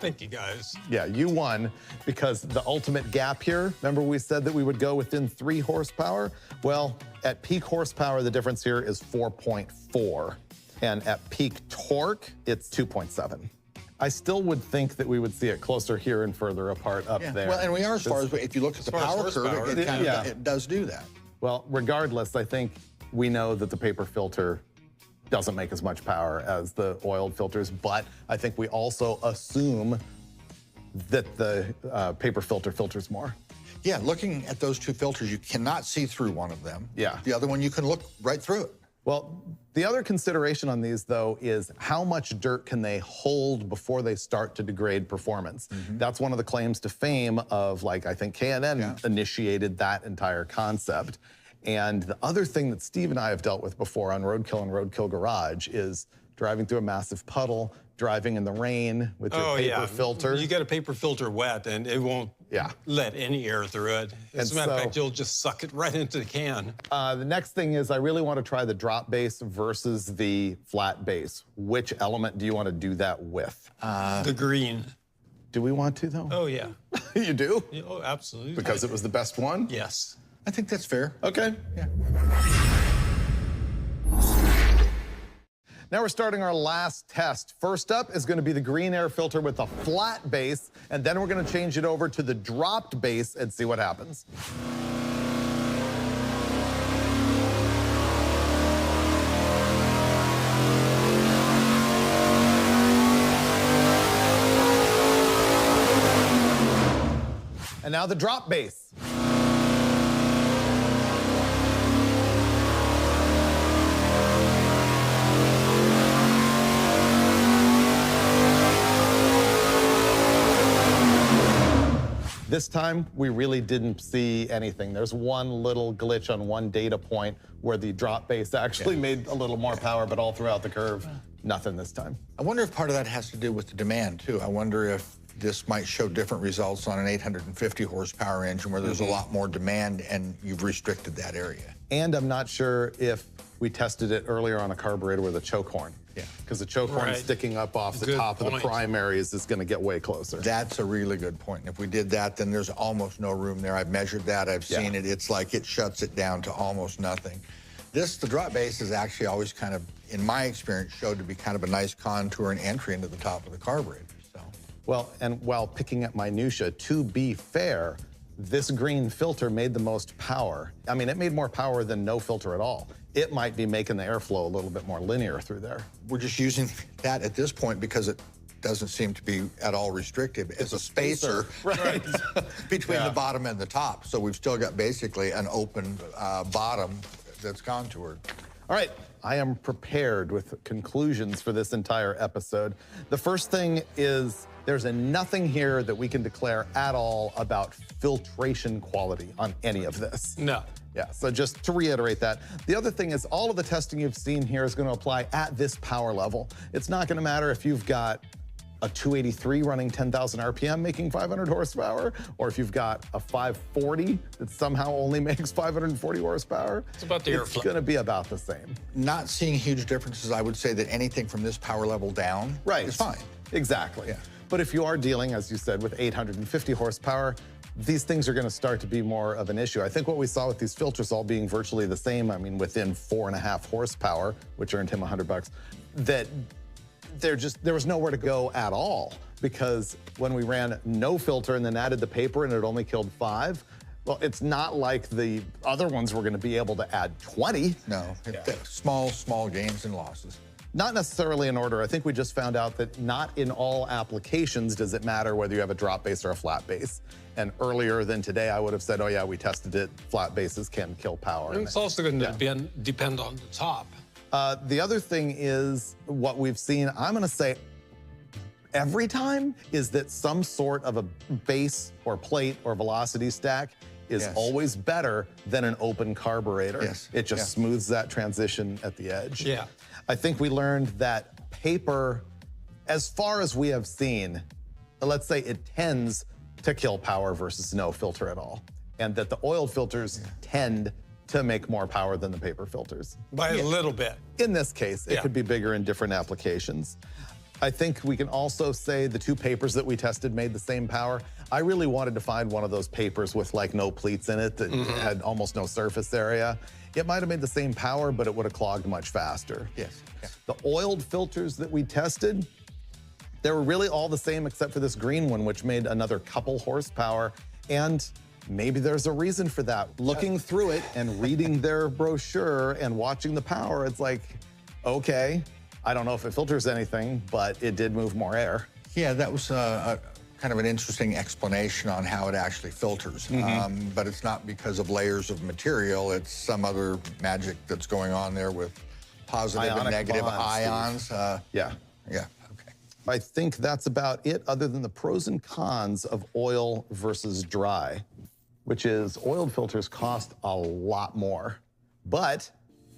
Thank you, guys. Yeah, you won because the ultimate gap here, remember we said that we would go within 3 horsepower? Well, at peak horsepower, the difference here is 4.4. And at peak torque, it's 2.7. I still would think that we would see it closer here and further apart up there. Well, and we are as far as, if you look at the power curve, it does do that. Well, regardless, I think we know that the paper filter doesn't make as much power as the oiled filters, but I think we also assume that the paper filter filters more. Yeah, looking at those two filters, you cannot see through one of them. Yeah. The other one, you can look right through it. Well, the other consideration on these, though, is how much dirt can they hold before they start to degrade performance? That's one of the claims to fame of, like, I think K&N initiated that entire concept. And the other thing that Steve and I have dealt with before on Roadkill and Roadkill Garage is driving through a massive puddle, driving in the rain with your paper filter. You get a paper filter wet and it won't let any air through it. As a matter of fact, you'll just suck it right into the can. The next thing is I really want to try the drop base versus the flat base. Which element do you want to do that with? The green. Do we want to, though? Oh, yeah. You do? Yeah, oh, absolutely. Because it was the best one? Yes. I think that's fair. Okay. Yeah. Now we're starting our last test. First up is going to be the green air filter with a flat base, and then we're going to change it over to the dropped base and see what happens. And now the drop base. This time, we really didn't see anything. There's one little glitch on one data point where the drop base actually made a little more power, but all throughout the curve, nothing this time. I wonder if part of that has to do with the demand, too. I wonder if this might show different results on an 850 horsepower engine where there's a lot more demand and you've restricted that area. And I'm not sure if we tested it earlier on a carburetor with a choke horn. Yeah. Because the choke horn sticking up off the top of the primaries is going to get way closer. That's a really good point. If we did that, then there's almost no room there. I've measured that. I've seen it. It's like it shuts it down to almost nothing. The drop base is actually always kind of, in my experience, showed to be kind of a nice contour and entry into the top of the carburetor. So. Well, and while picking at minutia, to be fair, this green filter made the most power. I mean, it made more power than no filter at all. It might be making the airflow a little bit more linear through there. We're just using that at this point because it doesn't seem to be at all restrictive. It's a spacer between the bottom and the top. So we've still got basically an open bottom that's contoured. All right, I am prepared with conclusions for this entire episode. The first thing is there's nothing here that we can declare at all about filtration quality on any of this. No. Yeah, so just to reiterate that. The other thing is all of the testing you've seen here is going to apply at this power level. It's not going to matter if you've got a 283 running 10,000 RPM making 500 horsepower, or if you've got a 540 that somehow only makes 540 horsepower. It's about the airflow. It's going to be about the same. Not seeing huge differences, I would say that anything from this power level down is fine. Exactly. Yeah. But if you are dealing, as you said, with 850 horsepower, these things are going to start to be more of an issue. I think what we saw with these filters all being virtually the same, I mean, within 4.5 horsepower, which earned him $100, that there was nowhere to go at all, because when we ran no filter and then added the paper and it only killed 5, well, it's not like the other ones were going to be able to add 20. No, small gains and losses. Not necessarily in order. I think we just found out that not in all applications does it matter whether you have a drop base or a flat base. And earlier than today, I would have said, oh yeah, we tested it. Flat bases can kill power. And it's also going to depend on the top. The other thing is what we've seen, I'm going to say every time, is that some sort of a base or plate or velocity stack is always better than an open carburetor. It just smooths that transition at the edge. Yeah. I think we learned that paper, as far as we have seen, let's say it tends to kill power versus no filter at all. And that the oiled filters tend to make more power than the paper filters. By a little bit. In this case, it could be bigger in different applications. I think we can also say the two papers that we tested made the same power. I really wanted to find one of those papers with like no pleats in it that had almost no surface area. It might have made the same power, but it would have clogged much faster. Yes. The oiled filters that we tested, they were really all the same except for this green one, which made another couple horsepower. And Maybe there's a reason for that. Looking through it and reading their brochure and watching the power, it's like, okay, I don't know if it filters anything, but it did move more air. Yeah, that was kind of an interesting explanation on how it actually filters. But it's not because of layers of material. It's some other magic that's going on there with positive and negative ions. Yeah. Yeah, okay. I think that's about it, other than the pros and cons of oil versus dry, which is oiled filters cost a lot more, but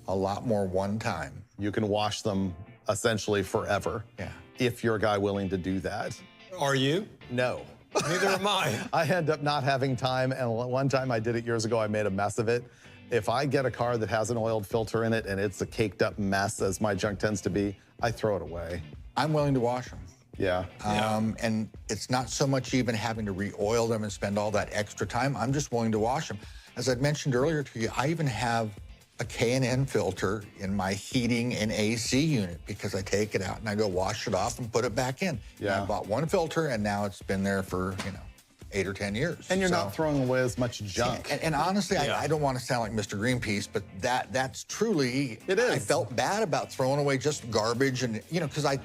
A lot more one time. you can wash them essentially forever. Yeah. If you're a guy willing to do that. Are you? No. Neither am I. I end up not having time, and one time I did it years ago, I made a mess of it. If I get a car that has an oiled filter in it and it's a caked up mess, as my junk tends to be, I throw it away. I'm willing to wash them. Yeah. And it's not so much even having to re-oil them and spend all that extra time. I'm just willing to wash them. As I'd mentioned earlier to you, I even have a K&N filter in my heating and AC unit because I take it out and I go wash it off and put it back in. Yeah. And I bought one filter and now it's been there for, 8 or 10 years. And you're not throwing away as much junk. And honestly, Yeah. I don't want to sound like Mr. Greenpeace, but that's truly, It is. I felt bad about throwing away just garbage and, because I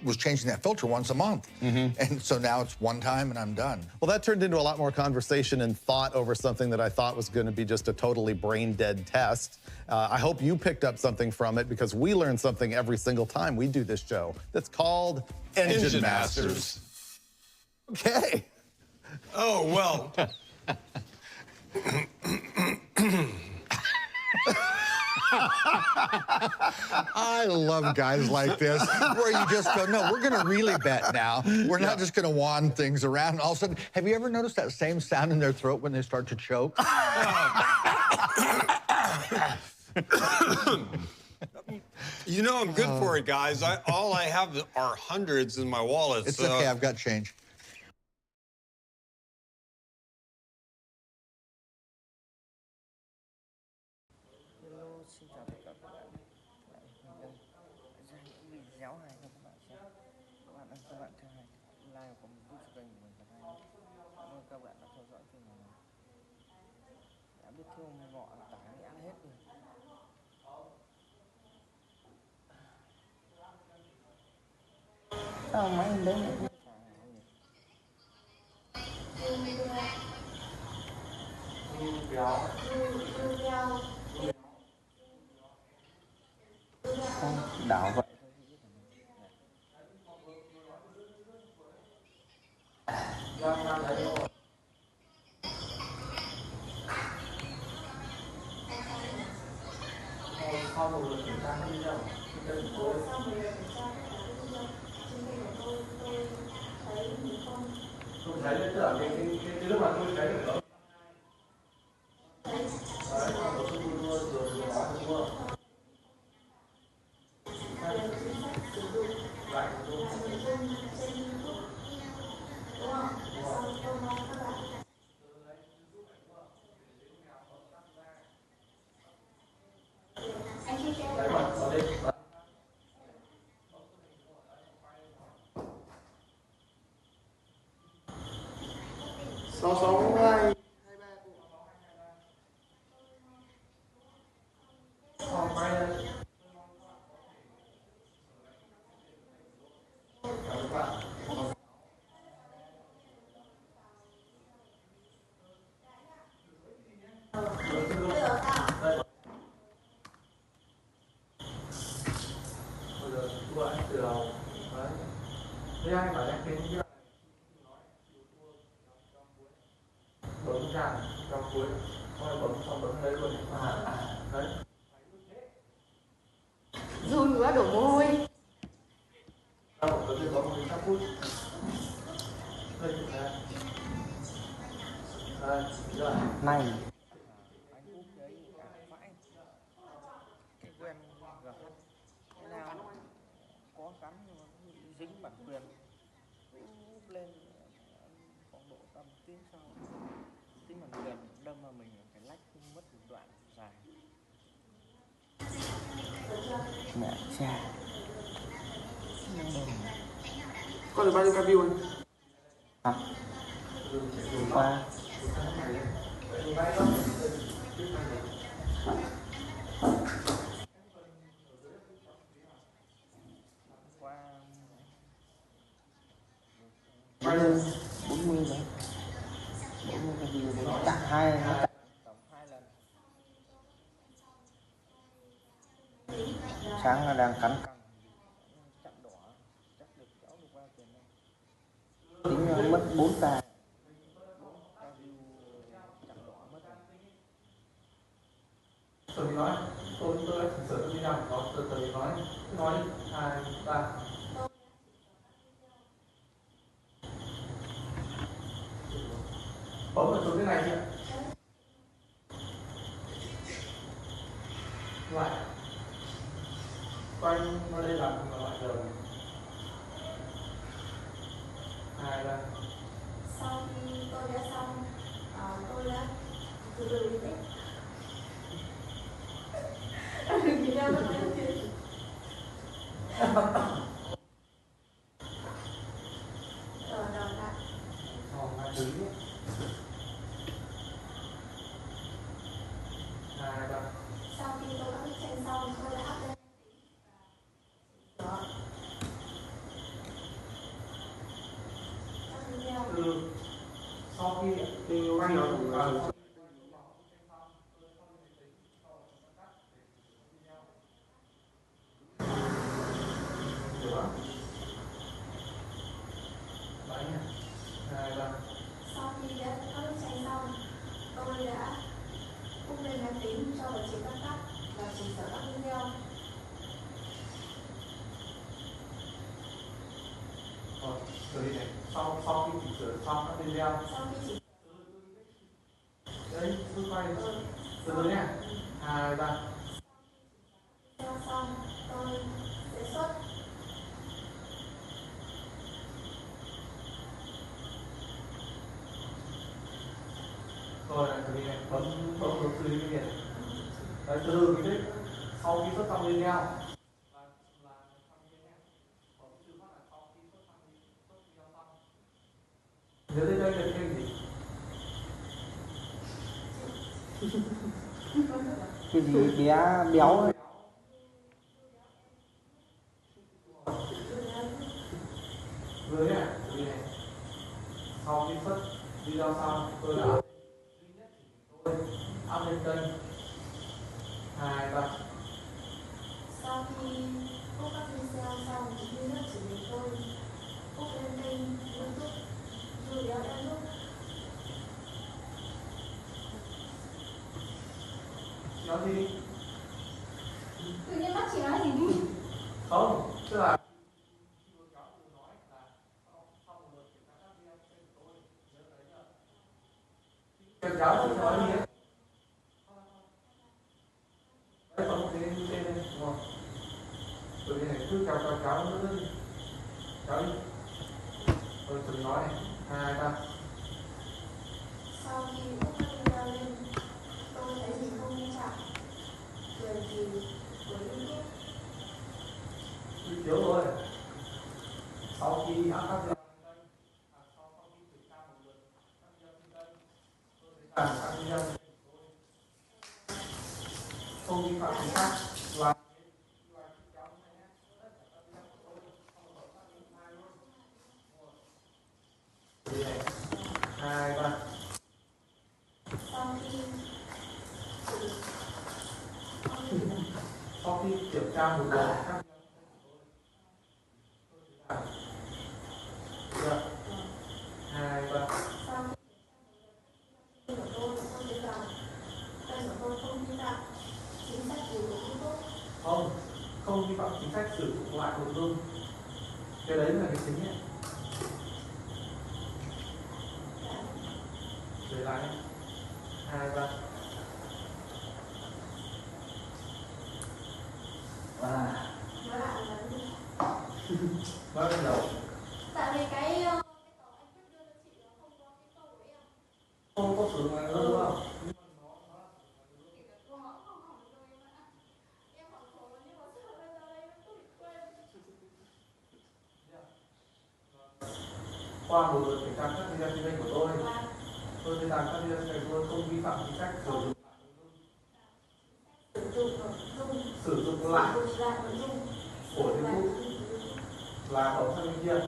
was changing that filter once a month. And so now it's one time and I'm done. Well, that turned into a lot more conversation and thought over something that I thought was going to be just a totally brain-dead test. I hope you picked up something from it, because we learn something every single time we do this show that's called Engine Masters. Okay. Oh, well. I love guys like this, where you just go, no, we're going to really bet now. We're not just going to wand things around. And all of a sudden, have you ever noticed that same sound in their throat when they start to choke? I'm good for it, guys. All I have are hundreds in my wallet. It's so. okay, I've got change. Xin chào tất cả các bạn. Lại mình đây. Ra những video hay cho các bạn xem. Các bạn theo like và comment giúp cho kênh của mình thật hay. Cảm ơn các bạn đã theo dõi kênh của mình. Đã biết thương ngọ tải ăn hết rồi. Sao máy em đến lại đảo vậy. Run quá đổ mồ hôi. Này anh úp đấy vãi cái quen GH cái nào có cắn nhưng mà dính bản quyền úp lên khoảng độ tầm tiếng sau dính bản quyền đâm vào mình cái lách mất một đoạn dài. Mẹ cha Có được bao nhiêu ca view anh? qua Qua 40 đấy, 40 cái gì đấy chặn hai, nó chặn tổng 2 lần. Sáng là đang cắn cẳng chặn đỏ, chắc được kéo được qua tiền đây. Tính là mất 4k, 4k view chặn đỏ mất rồi. Tôi nói, tôi đã chỉnh sửa video có từ nói 2, 3. Bấm vào xuống cái này chưa? Lại quanh nó đây là loại giờ 2, 3. Sau khi tôi đã xong, tôi đã từ từ đi đấy. Đừng nhìn ra nó nói chuyện. Rồi lại. Hai thứ. 2, 3. Sau khi tôi đã bức tranh xong, tôi đã up lên. Đó. Trong video. Sau khi thì quay nó cũng Sau khi đã có bức tranh xong, tôi đã úp lên máy tính cho vào chế các cắt và chỉnh sửa các video. rồi đi này. Sau khi chỉnh sửa xong các video. Sau khi chỉnh Đấy, cứ quay từ từ nhé. 2, 3. video xong, tôi sẽ xuất. Rồi này, từ đi này, bấm từ đi cái này. Đấy, từ từ cái đấy. Sau khi xuất xong video. Là xong video. Bấm từ phát là sau khi xuất video xong. Nhớ đến đây là kênh gì? Cái gì bé béo ấy. Dưới này, dưới này. Sau khi xuất video xong, tôi đã duy nhất chỉ tôi up lên kênh 2, 3. Sau khi úp các video xong, duy nhất chỉ mình tôi úp lên kênh YouTube Dù Béo Em Lúc. Chị nói gì? Tự nhiên bắt chị nói gì đi. Không, tức là kéo giáo thì nói gì ấy. Đấy, còn một cái trên đây, đúng không? Rồi cái này cứ kéo nữa đi. Kéo đi. Rồi từ nói này, 2, 3. Sau khi úp các video lên, tôi thấy mình không nghiêm trọng. Cười gì của YouTube. Đi thiếu rồi. Sau khi up các video lên kênh, sau khi kiểm tra một lượt các video trên kênh, tôi sẽ làm các video trên kênh của tôi. Không vi phạm chính xác và hai, 3. Sau khi Sau khi kiểm tra một lượt các video 2, 3. sau khi của tôi thấy rằng kênh của tôi không vi phạm chính sách của YouTube. Không vi phạm chính sách sử dụng lại nội dung. Cái đấy là cái chính nhé. Để lại nhé. 2, 3. Nó lại là Bắt đầu. tại vì cái cậu anh Quyết đưa cho chị nó không có cái câu ấy à? Không có sử dụng lại đúng không? Nó không hỏng rồi em ạ. Em hỏng rồi nhưng mà sao bây giờ đây em cứ bị quên. Qua một lượt kiểm tra các video trên kênh của tôi. Tôi thấy rằng các thầy cô không vi phạm chính sách sử dụng lại nội dung của YouTube là ở sang bên kia.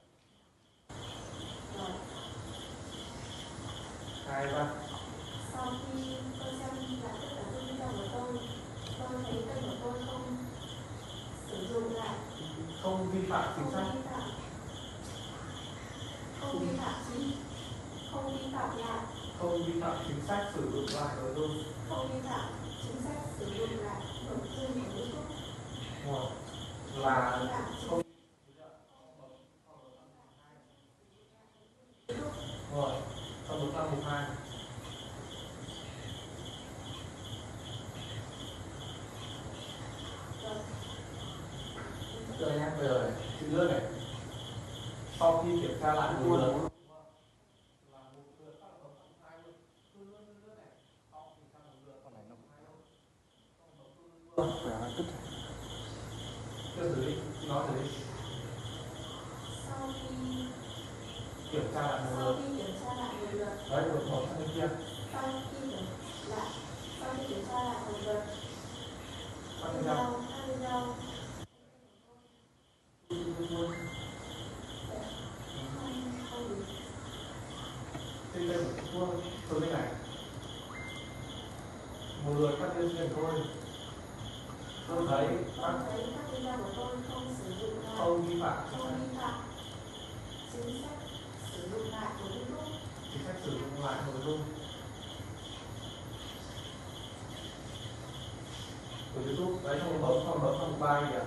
2, 3. Sau khi tôi xem lại tất cả các video của tôi thấy kênh của tôi không sử dụng lại, Không vi phạm chính sách, không vi phạm lại, không vi phạm chính sách sử dụng lại nội dung, không vi phạm chính sách sử dụng lại nội dung của YouTube. Là không. Rồi, trong 112. Rồi nhé, bây giờ này, chữ lướt này. Sau khi kiểm tra lại một lượt, là một lượt phát hợp thành 2 lượt. Cứ lướt này, sau kiểm tra một lượt, còn này nó 2 lượt. Chưa xử lý, nói xử lý. Sau khi Kiểm tra lại một lượt. Đấy, lượt một sang bên kia. Sau khi kiểm tra lại một lượt. Phát hiện ra. Trên đây một vuông từ bên này. Một lượt cắt lên trên thôi. Tôi thấy các video của tôi không vi phạm chính sách sử dụng lại nội dung của YouTube. Đấy, không bấm không 3 gì à?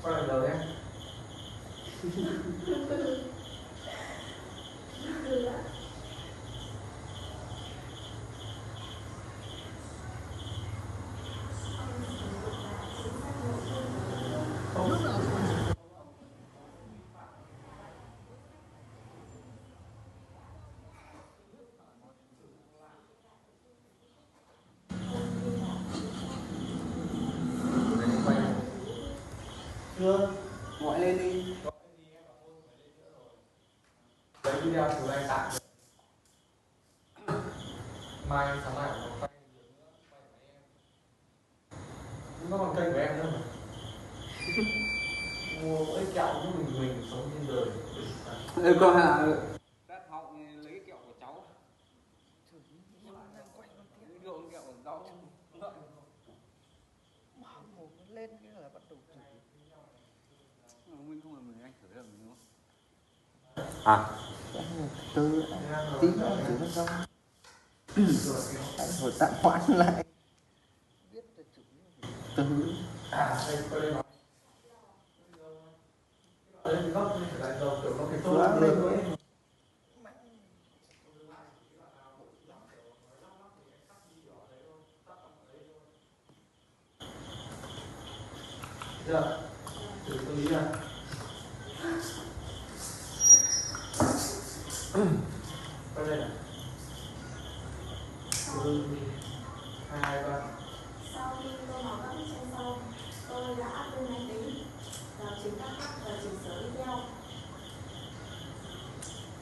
Quay lại đầu nhé. Chưa. Gọi lên đi. Lấy video từ đây tạm. Mai sáng mai có quay nó còn kênh của em nữa mà. Mua mỗi kẹo của mình sống trên đời. Con hả? Đắt họng lấy kẹo của cháu. Lấy đường kẹo của cháu. Một lên cái là bắt đầu chửi. Mình không là mình anh chửi là mình đúng không? À, từ tí nữa chửi nó xong. Anh hồi tạm hoãn lại. Biết là chửi từ. Đây coi đây nói. Đây thì góc này phải lại đầu kiểu nó phải tốt lên thôi. Được. Thử xử lý ra. Quay đây này. 2, 3. Sau khi tôi học các bức tranh xong, tôi đã áp lên máy tính vào trình các cắt và chỉnh sửa video.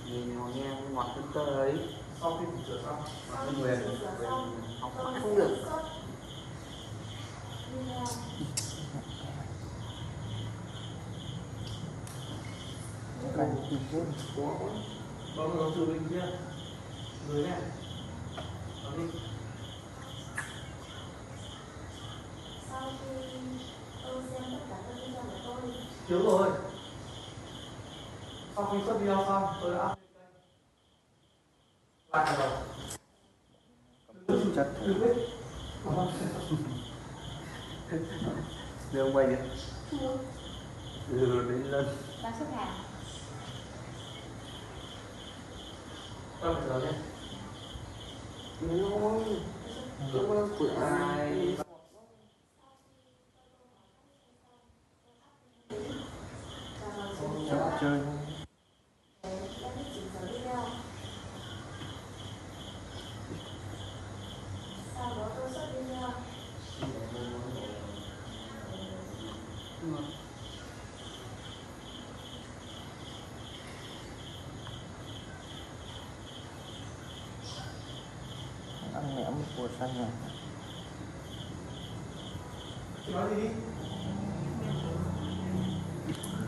Nhìn nó nghe ngọt hơn tơ ấy. Sau khi chỉnh sửa xong, Sau khi chỉnh sửa xong, học tôi mãi sẽ không được. xuất video. Bấm vào từ bên kia. Dưới này. Bấm đi. Sau khi tôi xem tất cả các video của tôi, Thiếu rồi. Sau khi xuất video xong, tôi đã up lên kênh. Lại vào đầu. Chất đưa ông bay đi. Đến lên. bán xuất hàng. Quay lại đầu nhé. Ôi, của ai? Chơi. Sau đó tôi xuất video. xanh rồi. Chị nói gì đi?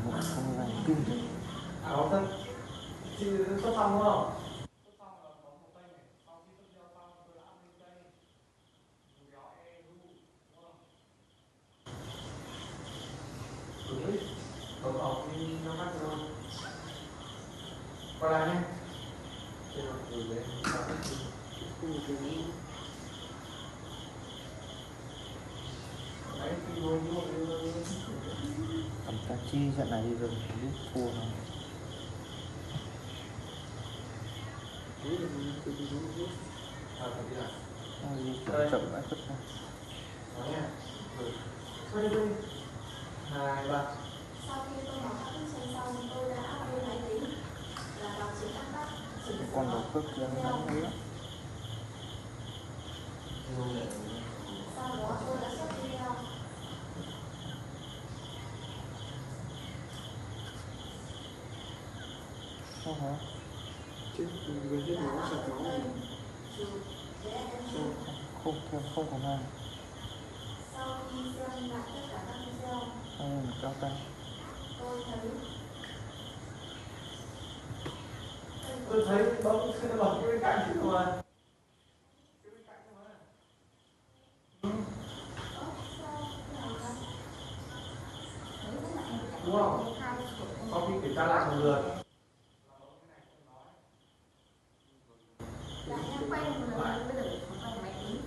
Một không là chung chứ. Có thật. Chị xuất xong đúng không? Xuất xong là có một cây này. Sau khi xuất gieo xong tôi đã lên cây. Dù béo e ru đúng không? Đấy. Có vào cái nó mắt rồi. Qua lại nhé. Trên mặt từ đấy. Đấy, thì ngồi Cầm ta chi trận này đi rồi lúc thua nó. Nó di chuyển chậm lại vứt ra. Đó nha. Thôi đi. 2, 3. Sau khi tôi mở các bức tranh xong, tôi đã lên máy tính và đọc chữ các bác chỉnh Cái con đầu cước kia nó ngắn nữa. sau đó tôi đã xuất video. Sao hả? Chứ gần hết máu sạch máu rồi. Không theo không còn ai. Sau khi xem lại tất cả các video, Anh cao tay. tôi thấy Tôi thấy bấm cái bên cạnh chứ mà. Cái bên cạnh thôi mà. Đúng không? Sau khi kiểm tra lại một lượt. đã em quay một lần bây giờ phải quay máy tính.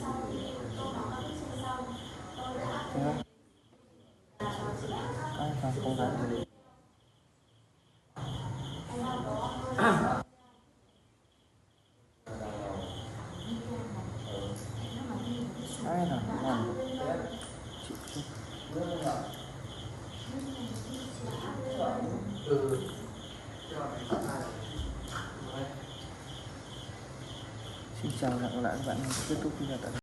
Sau khi tôi bỏ các bức tranh xong, tôi đã Ai làm không gái gì. Ai là làm chịu chứ. Xin chào lại các bạn, kết thúc video tại đây.